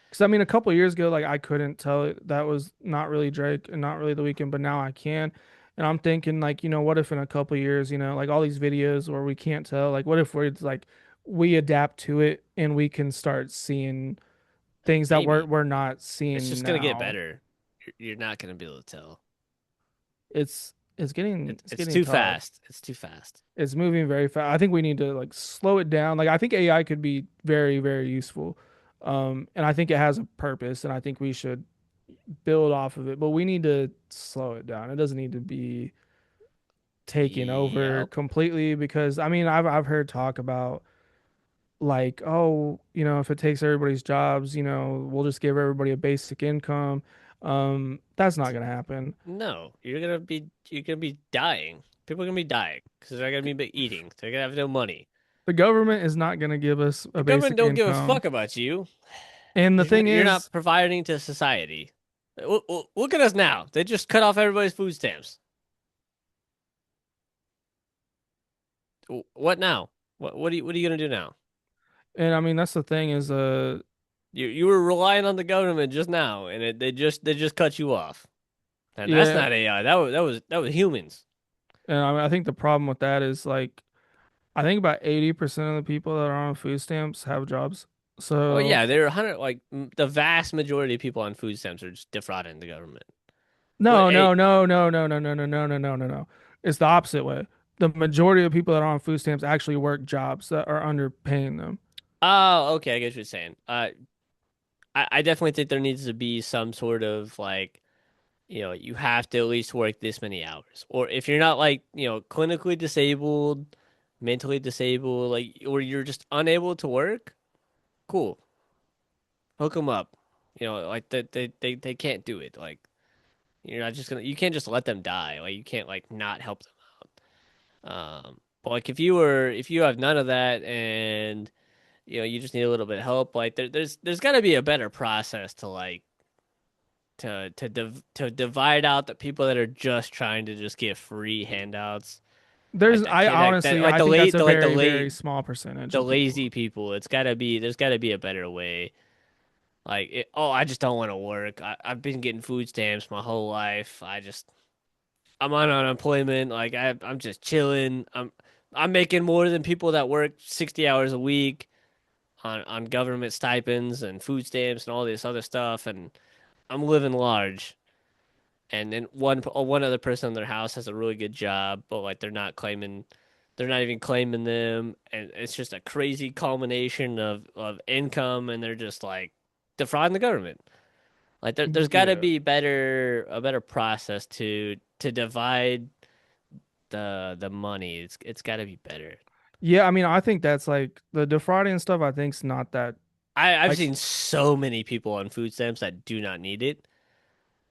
because I mean a couple years ago, like I couldn't tell it that was not really Drake and not really The Weeknd, but now I can. And I'm thinking like, what if in a couple years, like all these videos where we can't tell, like what if we're like we adapt to it and we can start seeing things that we're Maybe we're not it's seeing just gonna get now. better. You're not gonna be able to tell. It's getting it's It's getting too tough. fast. It's too fast. It's moving very fast. I think we need to like slow it down. Like I think AI could be very, very useful. And I think it has a purpose and I think we should build off of it, but we need to slow it down. It doesn't need to be taking over Yep. completely because I mean I've heard talk about like, oh, if it takes everybody's jobs, we'll just give everybody a basic income. That's not gonna happen. No, you're gonna be dying. People are gonna be dying because they're gonna be eating. They're gonna have no money. The government is not gonna give us The a government basic don't give a income. fuck about you. And the You're not, thing you're not is, providing to society. Look at us now. They just cut off everybody's food stamps. What now? What are you gonna do now? and I mean that's the thing is You were relying on the government just now, and they just cut you off. And that's yeah, not AI. That was humans. and I mean I think the problem with that is like I think about 80% of the people that are on food stamps have jobs. Oh So yeah, there are 100 like the vast majority of people on food stamps are just defrauding the government. Well, no, no, hey, no, no, no, no, no, no, no, no, no, no, no. It's the opposite way. The majority of people that are on food stamps actually work jobs that are underpaying them. oh, okay, I get what you're saying. I definitely think there needs to be some sort of like, you have to at least work this many hours. Or if you're not like, clinically disabled, mentally disabled, like, or you're just unable to work, cool, hook them up. Like they can't do it. Like, you can't just let them die. Like, you can't like not help them. But like if you have none of that and you just need a little bit of help, like there's got to be a better process to like to divide out the people that are just trying to just get free handouts, like There's, that I kid that honestly, like I the think that's late a the like very, very small percentage the of people. lazy people. There's got to be a better way. Like oh, I just don't want to work. I've been getting food stamps my whole life. I'm on unemployment. Like I'm just chilling. I'm making more than people that work 60 hours a week on government stipends and food stamps and all this other stuff, and I'm living large. And then one other person in their house has a really good job, but like they're not even claiming them, and it's just a crazy culmination of income, and they're just like defrauding the government. Like there's got to Yeah. be a better process to divide the money. It's got to be better. Yeah, I mean, I think that's like the defrauding stuff, I think's not that I've like seen so many people on food stamps that do not need it.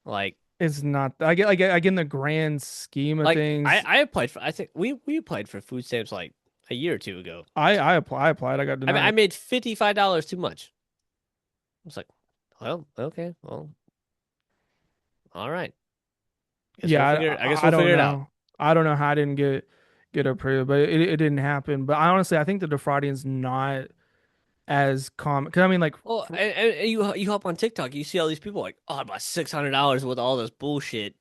Like it's not I get in the grand scheme of like I things. I applied for I think we applied for food stamps like a year or two ago. I applied, I got I denied. made $55 too much. I was like, well, okay, well, all right. Yeah, I guess I we'll don't figure it out. know. I don't know how I didn't get approved, but it didn't happen. But I honestly I think the defrauding is not as common because I mean like Well, and you hop on TikTok, you see all these people like, oh, I bought $600 with all this bullshit,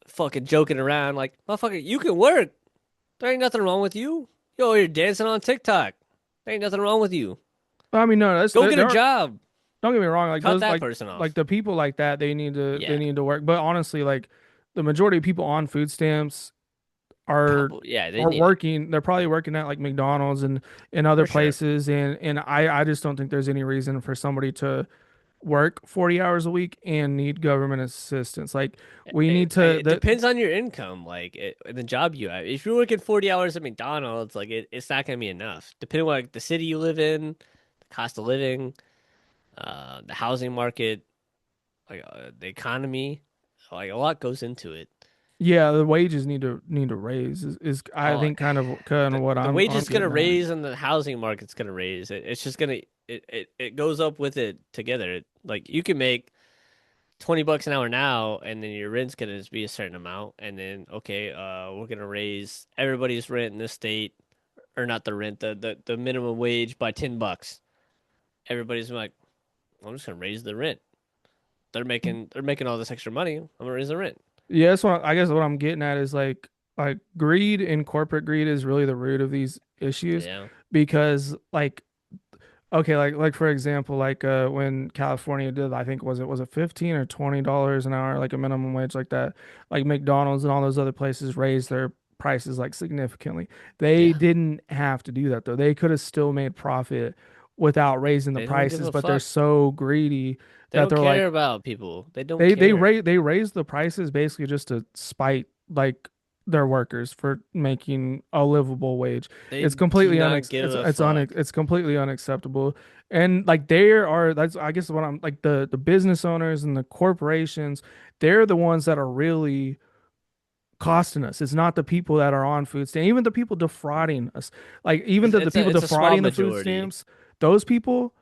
fucking joking around. Like, motherfucker, you can work. There ain't nothing wrong with you. Yo, you're dancing on TikTok. There ain't nothing wrong with you. I mean no, Go get a there are, job. don't get me wrong, like Cut those that person like off. the people like that they Yeah, need to work. But honestly, like the majority of people on food stamps are probably. Yeah, they are need it working. They're probably working at like McDonald's and other for sure. places, and I just don't think there's any reason for somebody to work 40 hours a week and need government assistance. Like we need to It depends on your income, like the job you have. If you're working 40 hours at McDonald's, like it's not gonna be enough. Depending on like the city you live in, the cost of living, the housing market, like the economy, like a lot goes into it. yeah, the wages need to raise is I Oh, think kind of what the I'm wages gonna getting at. raise and the housing market's gonna raise. It's just gonna it goes up with it together. Like you can make $20 an hour now, and then your rent's gonna just be a certain amount, and then okay, we're gonna raise everybody's rent in this state, or not the rent, the minimum wage by $10. Everybody's like, I'm just gonna raise the rent. They're making all this extra money. I'm gonna raise the rent. Yeah, that's what I guess what I'm getting at is like greed and corporate greed is really the root of these issues Yeah. because like okay, like for example, like when California did, I think was it $15 or $20 an hour, like a minimum wage like that. Like McDonald's and all those other places raised their prices like significantly. They Yeah. didn't have to do that though. They could have still made profit without raising the They don't give prices, a but they're fuck. so greedy They that don't they're care like about people. They don't care. they raised the prices basically just to spite like their workers for making a livable wage. They It's do completely not give a fuck. it's completely unacceptable. And like there are that's I guess what I'm like the business owners and the corporations, they're the ones that are really costing us. It's not the people that are on food stamps, even the people defrauding us. Like even the people It's a small defrauding the food majority. stamps, those people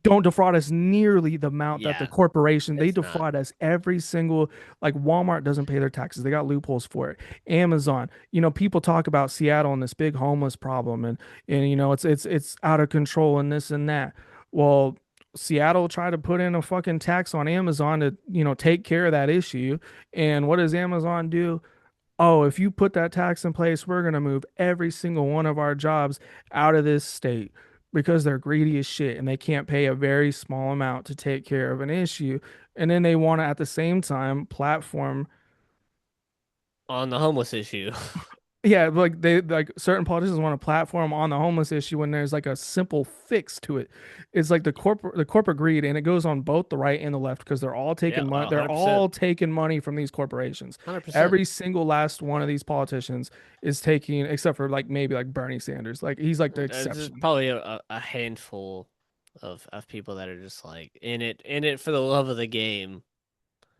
don't defraud us nearly the amount that the Yeah, corporation they it's not. defraud us every single like Walmart doesn't pay their taxes. They got loopholes for it. Amazon, people talk about Seattle and this big homeless problem and it's out of control and this and that. Well, Seattle tried to put in a fucking tax on Amazon to, take care of that issue. And what does Amazon do? Oh, if you put that tax in place, we're going to move every single one of our jobs out of this state because they're greedy as shit and they can't pay a very small amount to take care of an issue. And then they want to, at the same time, platform. On the homeless issue. Yeah, like they like certain politicians want to platform on the homeless issue when there's like a simple fix to it. It's like the corporate greed, and it goes on both the right and the left because they're all Yeah, taking money. They're 100%. all taking money from these corporations. 100%. Every single last one of these politicians is taking, except for like maybe like Bernie Sanders. Like he's like the There's exception. probably a handful of people that are just like in it for the love of the game.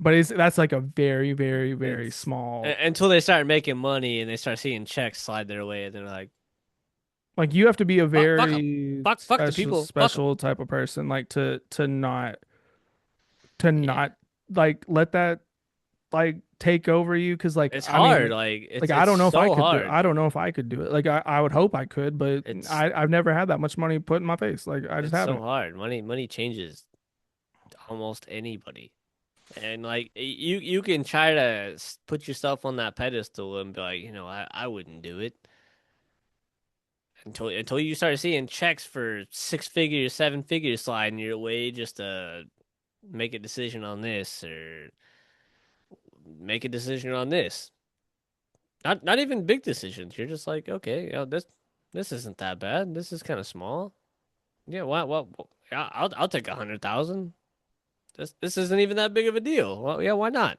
But that's like a very, very, very It's small. until they start making money and they start seeing checks slide their way, and they're like, Like you have to be a fuck them, very fuck the special people, fuck them. special type of person like to Yeah, not like let that like take over you because like it's I hard. mean Like like it's so hard. I don't know if I could do it like I would hope I could but It's I've never had that much money put in my face like I just it's so haven't. hard. Money changes almost anybody. And like you can try to put yourself on that pedestal and be like, I wouldn't do it until you start seeing checks for 6 figures, 7 figures sliding your way just to make a decision on this or make a decision on this. Not even big decisions. You're just like, okay, this isn't that bad. This is kind of small. Yeah, yeah, I'll take 100,000. This isn't even that big of a deal. Well, yeah, why not?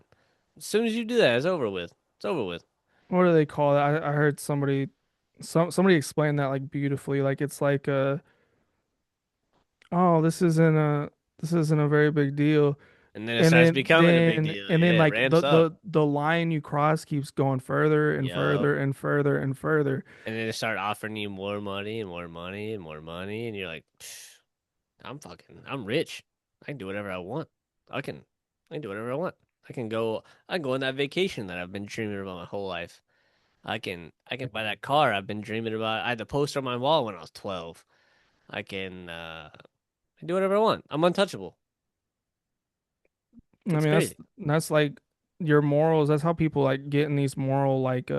As soon as you do that, it's over with. It's over with. What do they call it? I heard somebody explain that like beautifully like it's like oh this isn't a very big deal. And then it And starts then becoming a big then deal. and then Yeah, it like ramps up. the line you cross keeps going further and Yup. further and further and further. And then they start offering you more money and more money and more money, and you're like, I'm rich. I can do whatever I want. I can, I can do whatever I want. I can go on that vacation that I've been dreaming about my whole life. I can buy that car I've been dreaming about. I had the poster on my wall when I was 12. I can do whatever I want. I'm untouchable. I It's mean crazy. that's like your morals. That's how people like get in these moral like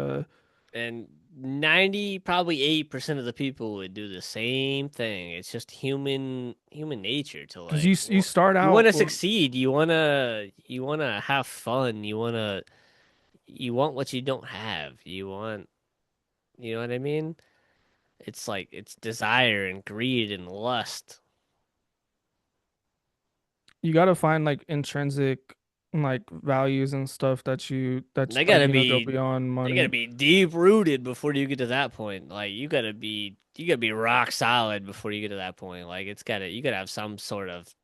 And 90, probably 8% of the people would do the same thing. It's just human nature to because like you start you want out to succeed, you want to have fun, you want what you don't have. You know what I mean? It's like it's desire and greed and lust. you got to find like intrinsic like values and stuff that's They like gotta go be beyond they gotta money. be deep rooted before you get to that point. Like you gotta be rock solid before you get to that point. Like you gotta have some sort of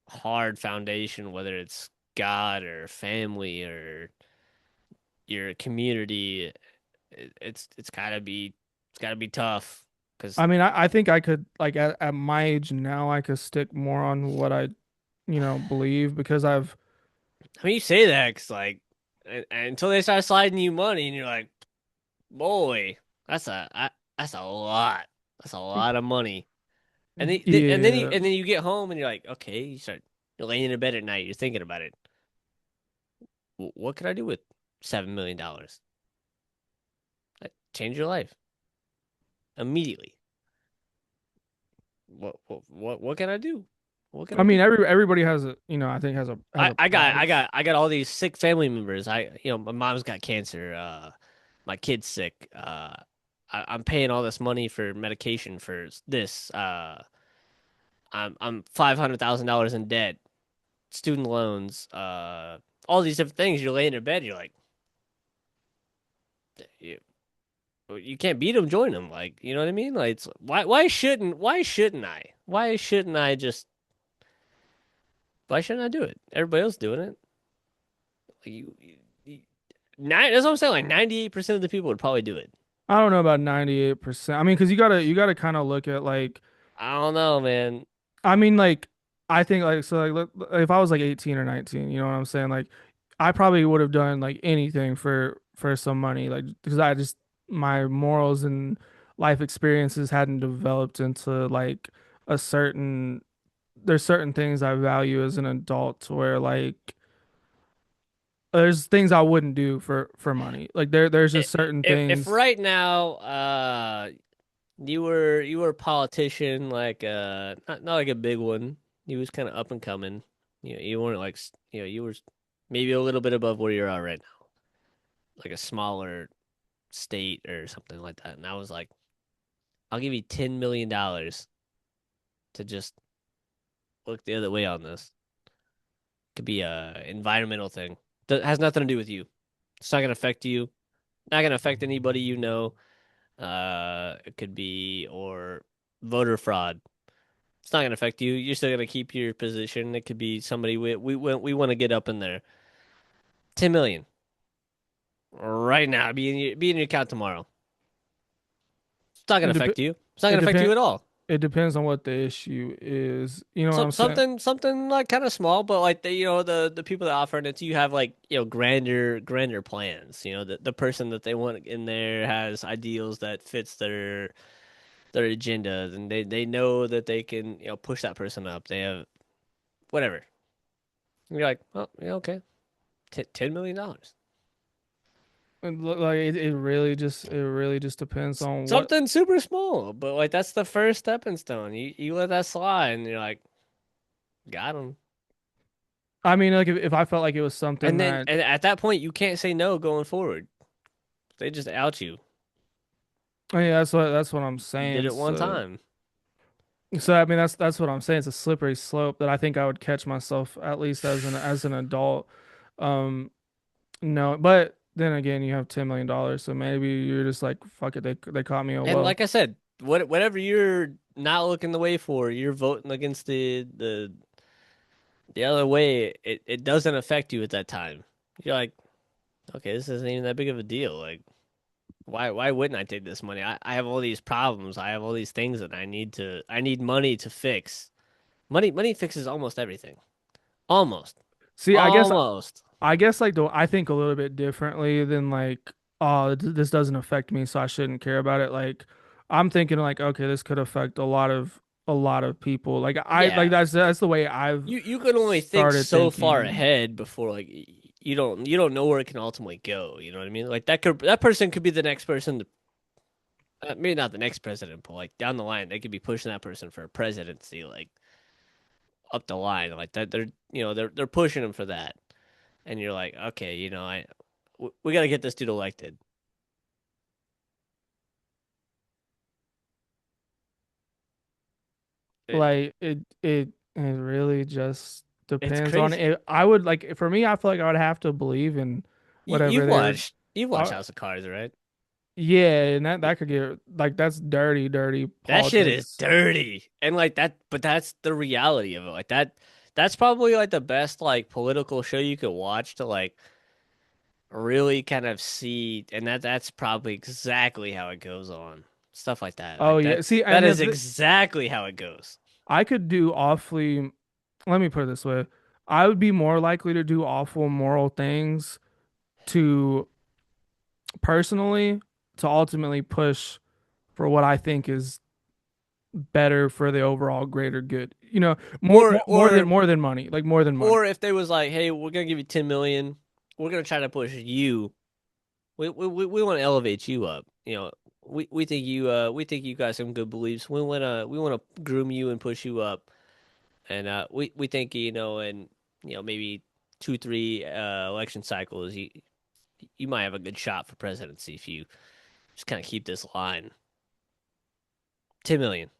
hard foundation, whether it's God or family or your community. It's gotta be tough. Because I mean, I think I could like at my age now I could stick more on what I believe because I've I mean, you say that because like until they start sliding you money, and you're like, boy, that's a lot. That's a lot of money. yeah. and then you get home and you're like, okay, you're laying in bed at night, you're thinking about it. What could I do with $7 million? Change your life immediately. What can I do? What can I I mean, do? everybody has a, I think has a price. I got all these sick family members. My mom's got cancer. My kid's sick. I'm paying all this money for medication for this. I'm $500,000 in debt, student loans, all these different things. You're laying in bed. You're like, you, you can't beat them, join them. Like, you know what I mean? Like, why shouldn't I? Why shouldn't I do it? Everybody else doing it. Like, that's what I'm saying. Like 98% of the people would probably do it. I don't know about 98%. I mean, because you gotta kind of look at like, I don't know, man. I mean, like, I think like so like if I was like 18 or 19, you know what I'm saying? Like, I probably would have done like anything for some money, like because I just my morals and life experiences hadn't developed into like a certain there's certain things I value as an adult where like there's things I wouldn't do for money. Like there's just certain If things. right now, you were a politician, like not like a big one. You was kind of up and coming. You weren't like you were maybe a little bit above where you're at right now, like a smaller state or something like that. And I was like, I'll give you $10 million to just look the other way on this. Could be a environmental thing that has nothing to do with you. It's not gonna affect you. Not gonna affect anybody you know. It could be or voter fraud. It's not gonna affect you. You're still gonna keep your position. It could be somebody we want to get up in there. 10 million right now. Be in your account tomorrow. It's not gonna It dep affect you. It's not it gonna affect you depend at all. it depends on what the issue is. You know what So I'm saying? something like kind of small, but like the people that offer it to you have like grander plans. The person that they want in there has ideals that fits their agendas, and they know that they can push that person up. They have whatever. You're like, oh yeah, okay, $10 million. Like it really just depends on what. Something super small, but like that's the first stepping stone. You let that slide, and you're like, got him. I mean, like if I felt like it was something that. And at that point, you can't say no going forward. They just out you. I mean, that's what I'm You did saying. it one So time. so I mean that's what I'm saying. It's a slippery slope that I think I would catch myself at least as an adult. Um, no, but then again, you have $10 million, so maybe you're just like fuck it. They caught me. Oh And well. like I said, whatever you're not looking the way for, you're voting against the other way. It doesn't affect you at that time. You're like, okay, this isn't even that big of a deal. Like, why wouldn't I take this money? I have all these problems. I have all these things that I need money to fix. Money fixes almost everything. Almost. See, Almost. I guess like I think a little bit differently than like, oh, this doesn't affect me, so I shouldn't care about it. Like, I'm thinking like, okay, this could affect a lot of people. Like I like Yeah. that's the way I've You can only think started so far thinking. ahead before like you don't know where it can ultimately go. You know what I mean? Like that person could be the next person. Maybe not the next president, but like down the line, they could be pushing that person for a presidency, like up the line, like that. They're pushing him for that, and you're like, okay, we got to get this dude elected. It, Like it really just it's depends on crazy. it. I would like for me, I feel like I would have to believe in You whatever you've they're. watched you've watched Uh, House of Cards, right? yeah, and that could get like that's dirty, dirty That shit is politics. dirty. And like that, but that's the reality of it. Like that's probably like the best like political show you could watch to like really kind of see, and that's probably exactly how it goes on. Stuff like that. Oh Like yeah, see, that and is exactly how it goes. I could do awfully. Let me put it this way: I would be more likely to do awful moral things to personally to ultimately push for what I think is better for the overall greater good. More Or more more than or more than money, like more than money. or if they was like, "Hey, we're gonna give you 10 million. we're gonna try to push you. We want to elevate you up. We think you got some good beliefs. We wanna groom you and push you up. And we think and maybe 2 3 election cycles, you might have a good shot for presidency if you just kind of keep this line. 10 million.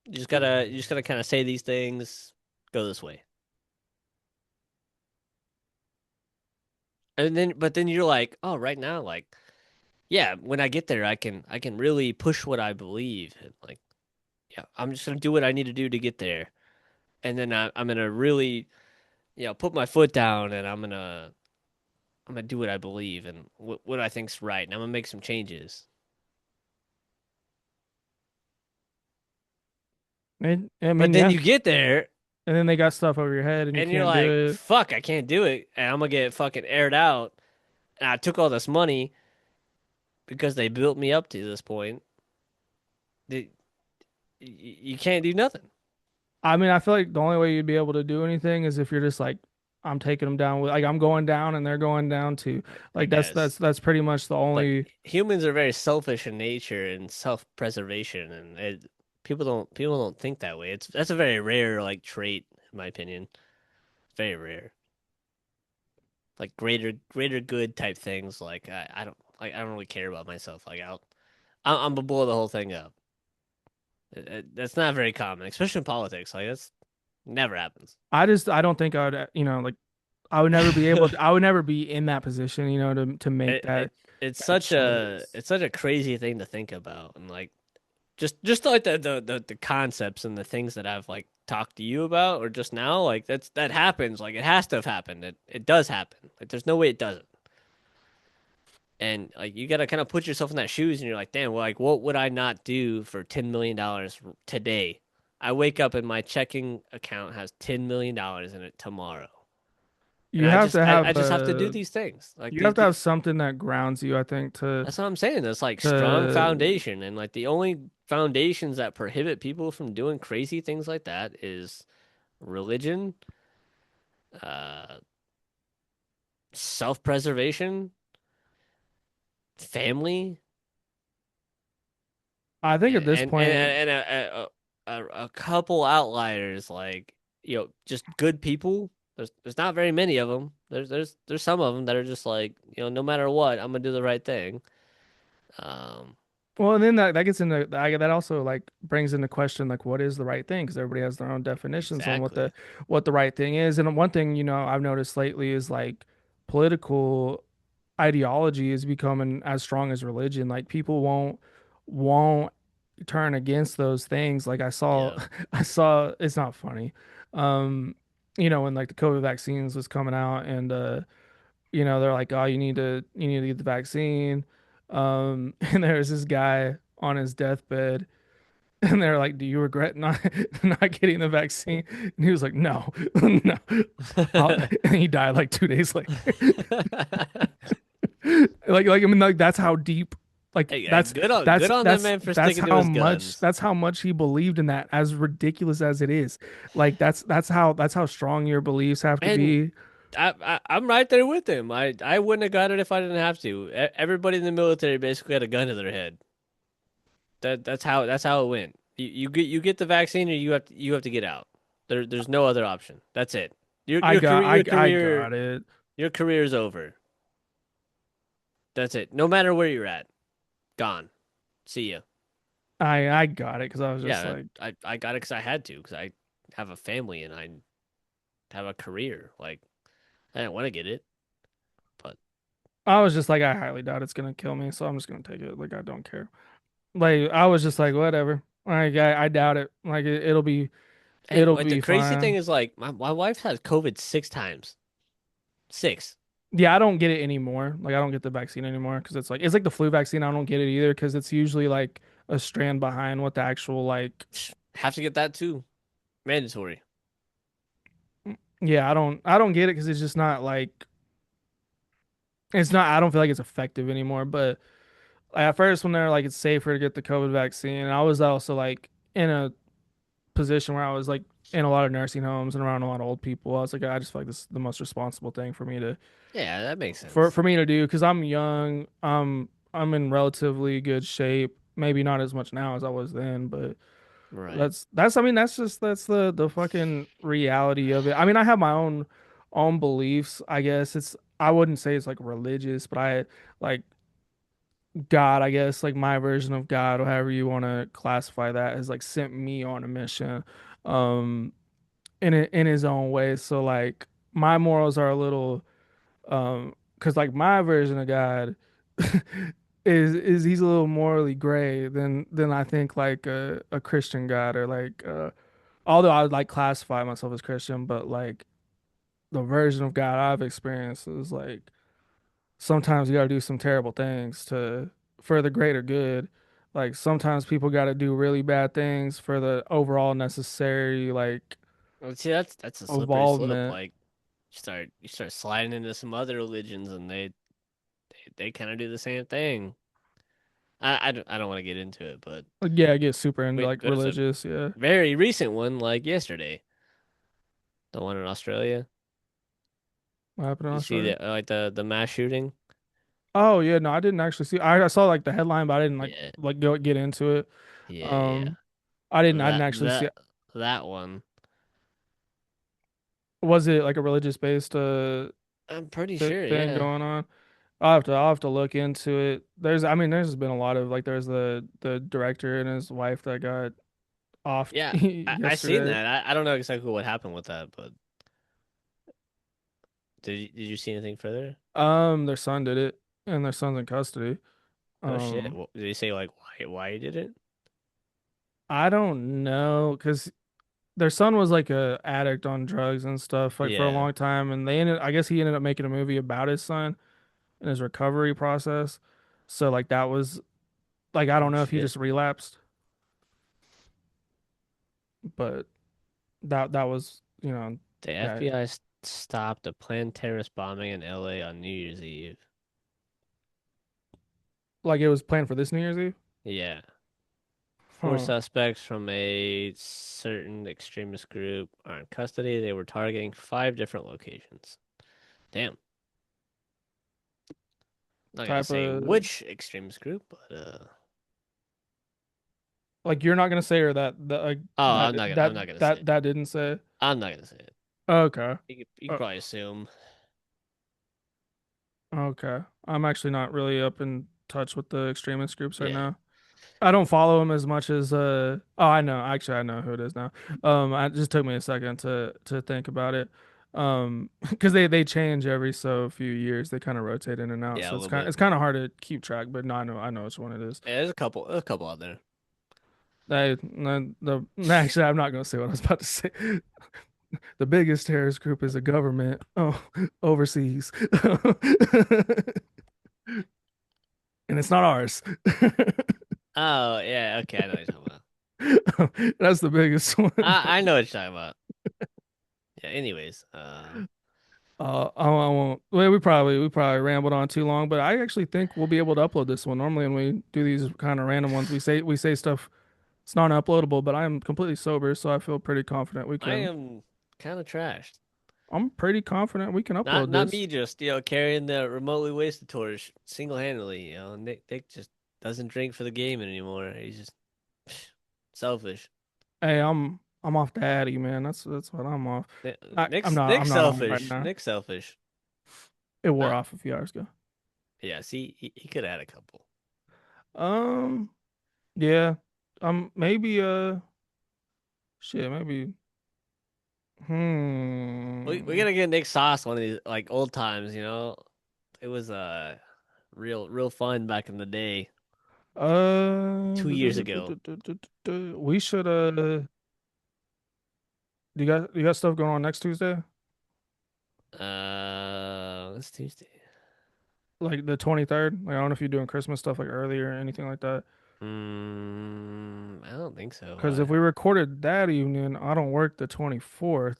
You just gotta kind of say these things. Go this way. And then but then you're like, oh, right now, like, yeah, when I get there, I can really push what I believe. And like, yeah, I'm just gonna do what I need to do to get there. And then I'm gonna really, put my foot down, and I'm gonna do what I believe and what I think's right, and I'm gonna make some changes. And I But mean, then yeah. you get there And then they got stuff over your head and you and you're can't like, do it. "Fuck, I can't do it," and I'm gonna get fucking aired out. And I took all this money because they built me up to this point. That you can't do nothing. I mean, I feel like the only way you'd be able to do anything is if you're just like, I'm taking them down with, like, I'm going down and they're going down too. I Like guess, that's pretty much the but only. humans are very selfish in nature and self-preservation, and people don't think that way. That's a very rare like trait, in my opinion. Very rare. Like greater good type things. Like I don't really care about myself. Like I'm gonna blow the whole thing up. That's not very common, especially in politics. Like that's never happens. I don't think I would, like, I would never be in that position, to make it, that it it's that such a choice. it's such a crazy thing to think about, and like just like the concepts and the things that I've like talked to you about or just now. Like that happens. Like it has to have happened. It does happen. Like there's no way it doesn't. And like you gotta kind of put yourself in that shoes, and you're like, damn, well, like what would I not do for $10 million today? I wake up and my checking account has $10 million in it tomorrow, and You I have just to I, I have just have to do these things. Like you have to the have something that grounds you, I think, that's what I'm saying. That's like strong to foundation, and like the only foundations that prohibit people from doing crazy things like that is religion, uh, self-preservation, family, I think at this point, and a couple outliers, like just good people. There's not very many of them. There's some of them that are just like, no matter what, I'm gonna do the right thing. Um, well, and then that gets into that also like brings into question like what is the right thing, because everybody has their own definitions on exactly. what the right thing is. And one thing, I've noticed lately is like political ideology is becoming as strong as religion. Like people won't turn against those things. Like I saw Yeah. I saw it's not funny. Um, when like the COVID vaccines was coming out and they're like, oh, you need to get the vaccine. And there's this guy on his deathbed and they're like, do you regret not not getting the vaccine? And he was like, no, no. And he died like 2 days later. Like I mean, like that's how deep, like Hey, good on that man for that's sticking to his guns. how much he believed in that, as ridiculous as it is. Like that's how strong your beliefs have to And be. I'm right there with him. I wouldn't have got it if I didn't have to. Everybody in the military basically had a gun to their head. That's how it went. You get the vaccine, or you have to get out. There's no other option. That's it. Your I your got career your I career got it. your career's over. That's it. No matter where you're at, gone. See ya. I got it because I was just Yeah, like, I got it because I had to, because I have a family and I have a career. Like I didn't want to get it, but I highly doubt it's gonna kill me, so I'm just gonna take it. Like I don't care. Like I was just like, whatever. Like I doubt it. Like and it'll like the be crazy thing fine. is, like, my wife has COVID 6 times. Six. Yeah, I don't get it anymore. Like I don't get the vaccine anymore because it's like the flu vaccine. I don't get it either because it's usually like a strand behind what the actual like. Have to get that too. Mandatory. Yeah, I don't get it because it's just not like it's not. I don't feel like it's effective anymore. But like, at first when they're like it's safer to get the COVID vaccine, and I was also like in a position where I was like in a lot of nursing homes and around a lot of old people. I was like, I just feel like this is the most responsible thing for me to Yeah, that makes sense. for me to do because I'm young. I'm in relatively good shape. Maybe not as much now as I was then, but Right. that's I mean that's the fucking reality of it. I mean, I have my own beliefs, I guess. It's I wouldn't say it's like religious, but I like God, I guess, like my version of God, or however you want to classify that, has like sent me on a mission, um, in his own way. So like my morals are a little, because like my version of God is he's a little morally gray than I think like a Christian God or like although I would like classify myself as Christian, but like the version of God I've experienced is like sometimes you got to do some terrible things to for the greater good. Like sometimes people got to do really bad things for the overall necessary like Well, see, that's a slippery slope. involvement. Like you start sliding into some other religions, and they kind of do the same thing. I don't want to get into it, but Like, yeah, I get super into wait, like there's a religious. Yeah, very recent one like yesterday, the one in Australia. what happened in You see Australia? the like the mass shooting? Oh yeah, no, I didn't actually see. I saw like the headline, but I didn't Yeah, like go get into it. yeah, yeah. Um, I didn't That actually see. that that one. Was it like a religious based I'm pretty sure. thing Yeah, going on? I'll have to look into it. There's I mean there's been a lot of like there's the director and his wife that got offed yeah. I seen yesterday. that. I don't know exactly what happened with that, but did you see anything further? Their son did it and their son's in custody. Oh shit! Um, Did he say like why he did it? I don't know because their son was like a addict on drugs and stuff like for a Yeah. long time, and I guess he ended up making a movie about his son and his recovery process. So like that was like I Oh don't know if he shit! just relapsed, but that was The yeah FBI stopped a planned terrorist bombing in LA on New Year's Eve. like it was planned for this New Year's Eve. Yeah. Four Huh. suspects from a certain extremist group are in custody. They were targeting five different locations. Damn. Not gonna Type say of which extremist group, but like you're not gonna say or that oh, that I'm not gonna say it. that didn't say. I'm not gonna say it. Okay. You could Uh, probably assume. okay. I'm actually not really up in touch with the extremist groups right Yeah. now. I don't follow them as much as oh I know actually I know who it is now. It just took me a second to think about it. Because they change every so few years. They kind of rotate in and out, Yeah, so a little it's bit. kind of hard to keep track. But no, I know which one it is. Yeah, there's a couple out there. Actually, I'm not gonna say what I was about to say. The biggest terrorist group is a government overseas, and it's not ours. Oh, yeah, okay, I know what you're talking about. That's the biggest one. I know what you're talking about. Yeah, anyways, I won't. Well, we probably rambled on too long, but I actually think we'll be able to upload this one. Normally, when we do these kind of random ones, we say stuff it's not uploadable, but I am completely sober, so I feel pretty confident we I can. am kind of trashed. I'm pretty confident we can upload Not this. me just, carrying the remotely wasted torch single-handedly, Nick just doesn't drink for the game anymore. He's just selfish. Hey, I'm off the Addy, man. That's what I'm off. I'm Nick's not on it right selfish. now. Nick's selfish. It wore Not off a few hours ago. Yeah, see, he could add a couple. Um, yeah. Maybe shit, maybe. We Hmm. gotta get Nick Sauce one of these like old times. It was real fun back in the day, 2 years ago. We should do you got stuff going on next Tuesday? It's Tuesday. Like the 23rd? Like I don't know if you're doing Christmas stuff like early or anything like that. I don't think so. Because if we recorded that evening, I don't work the 24th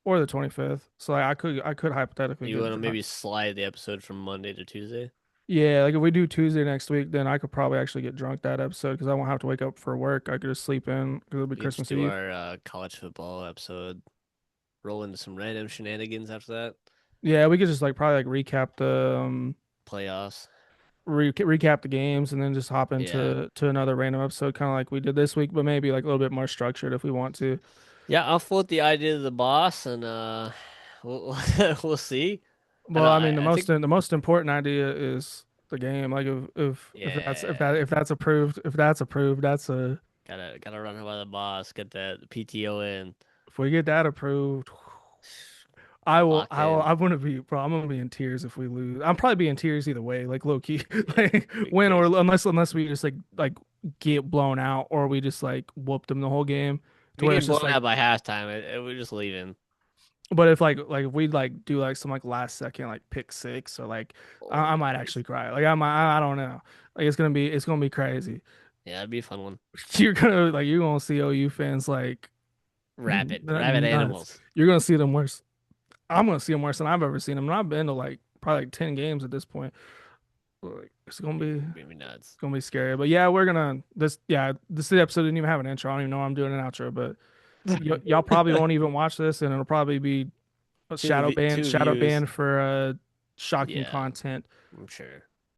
or the 25th. So like, I could hypothetically You get want to maybe slide the episode from Monday to Tuesday? Yeah, like if we do Tuesday next week, then I could probably actually get drunk that episode because I won't have to wake up for work. I could just sleep in because it'll be We could just Christmas do Eve. our college football episode, roll into some random shenanigans after that. Yeah, we could just like probably like recap the Playoffs. recap the games and then just hop Yeah. into another random episode, kind of like we did this week, but maybe like a little bit more structured if we want to. Yeah, I'll float the idea to the boss and we'll we'll see. I Well, know I mean, I think the most important idea is the game. Like yeah, if that's approved, that's a gotta run it by the boss, get that PTO in, if we get that approved, locked in. I'm gonna be bro, I'm gonna be in tears if we lose. I'm probably be in tears either way, like low key, Yeah, like it'd be win or crazy. unless we just like get blown out or we just like whoop them the whole game If to we where get it's just blown like. out by halftime, we're just leaving. But if like if we like do like some like last second like pick six or like Oh, it'd I be might crazy. actually cry. Like I don't know. Like it's gonna be crazy. Yeah, it'd be a fun one. You're gonna see OU fans like Rabid nuts. animals. You're gonna see them worse. I'm gonna see them worse than I've ever seen them. And I've been to like probably like 10 games at this point. Like, Maybe nuts. it's gonna be scary. But yeah, we're gonna this episode didn't even have an intro. I don't even know I'm doing an outro, but y'all probably won't even watch this, and it'll probably be Two shadow views. banned for shocking Yeah, content. I'm sure.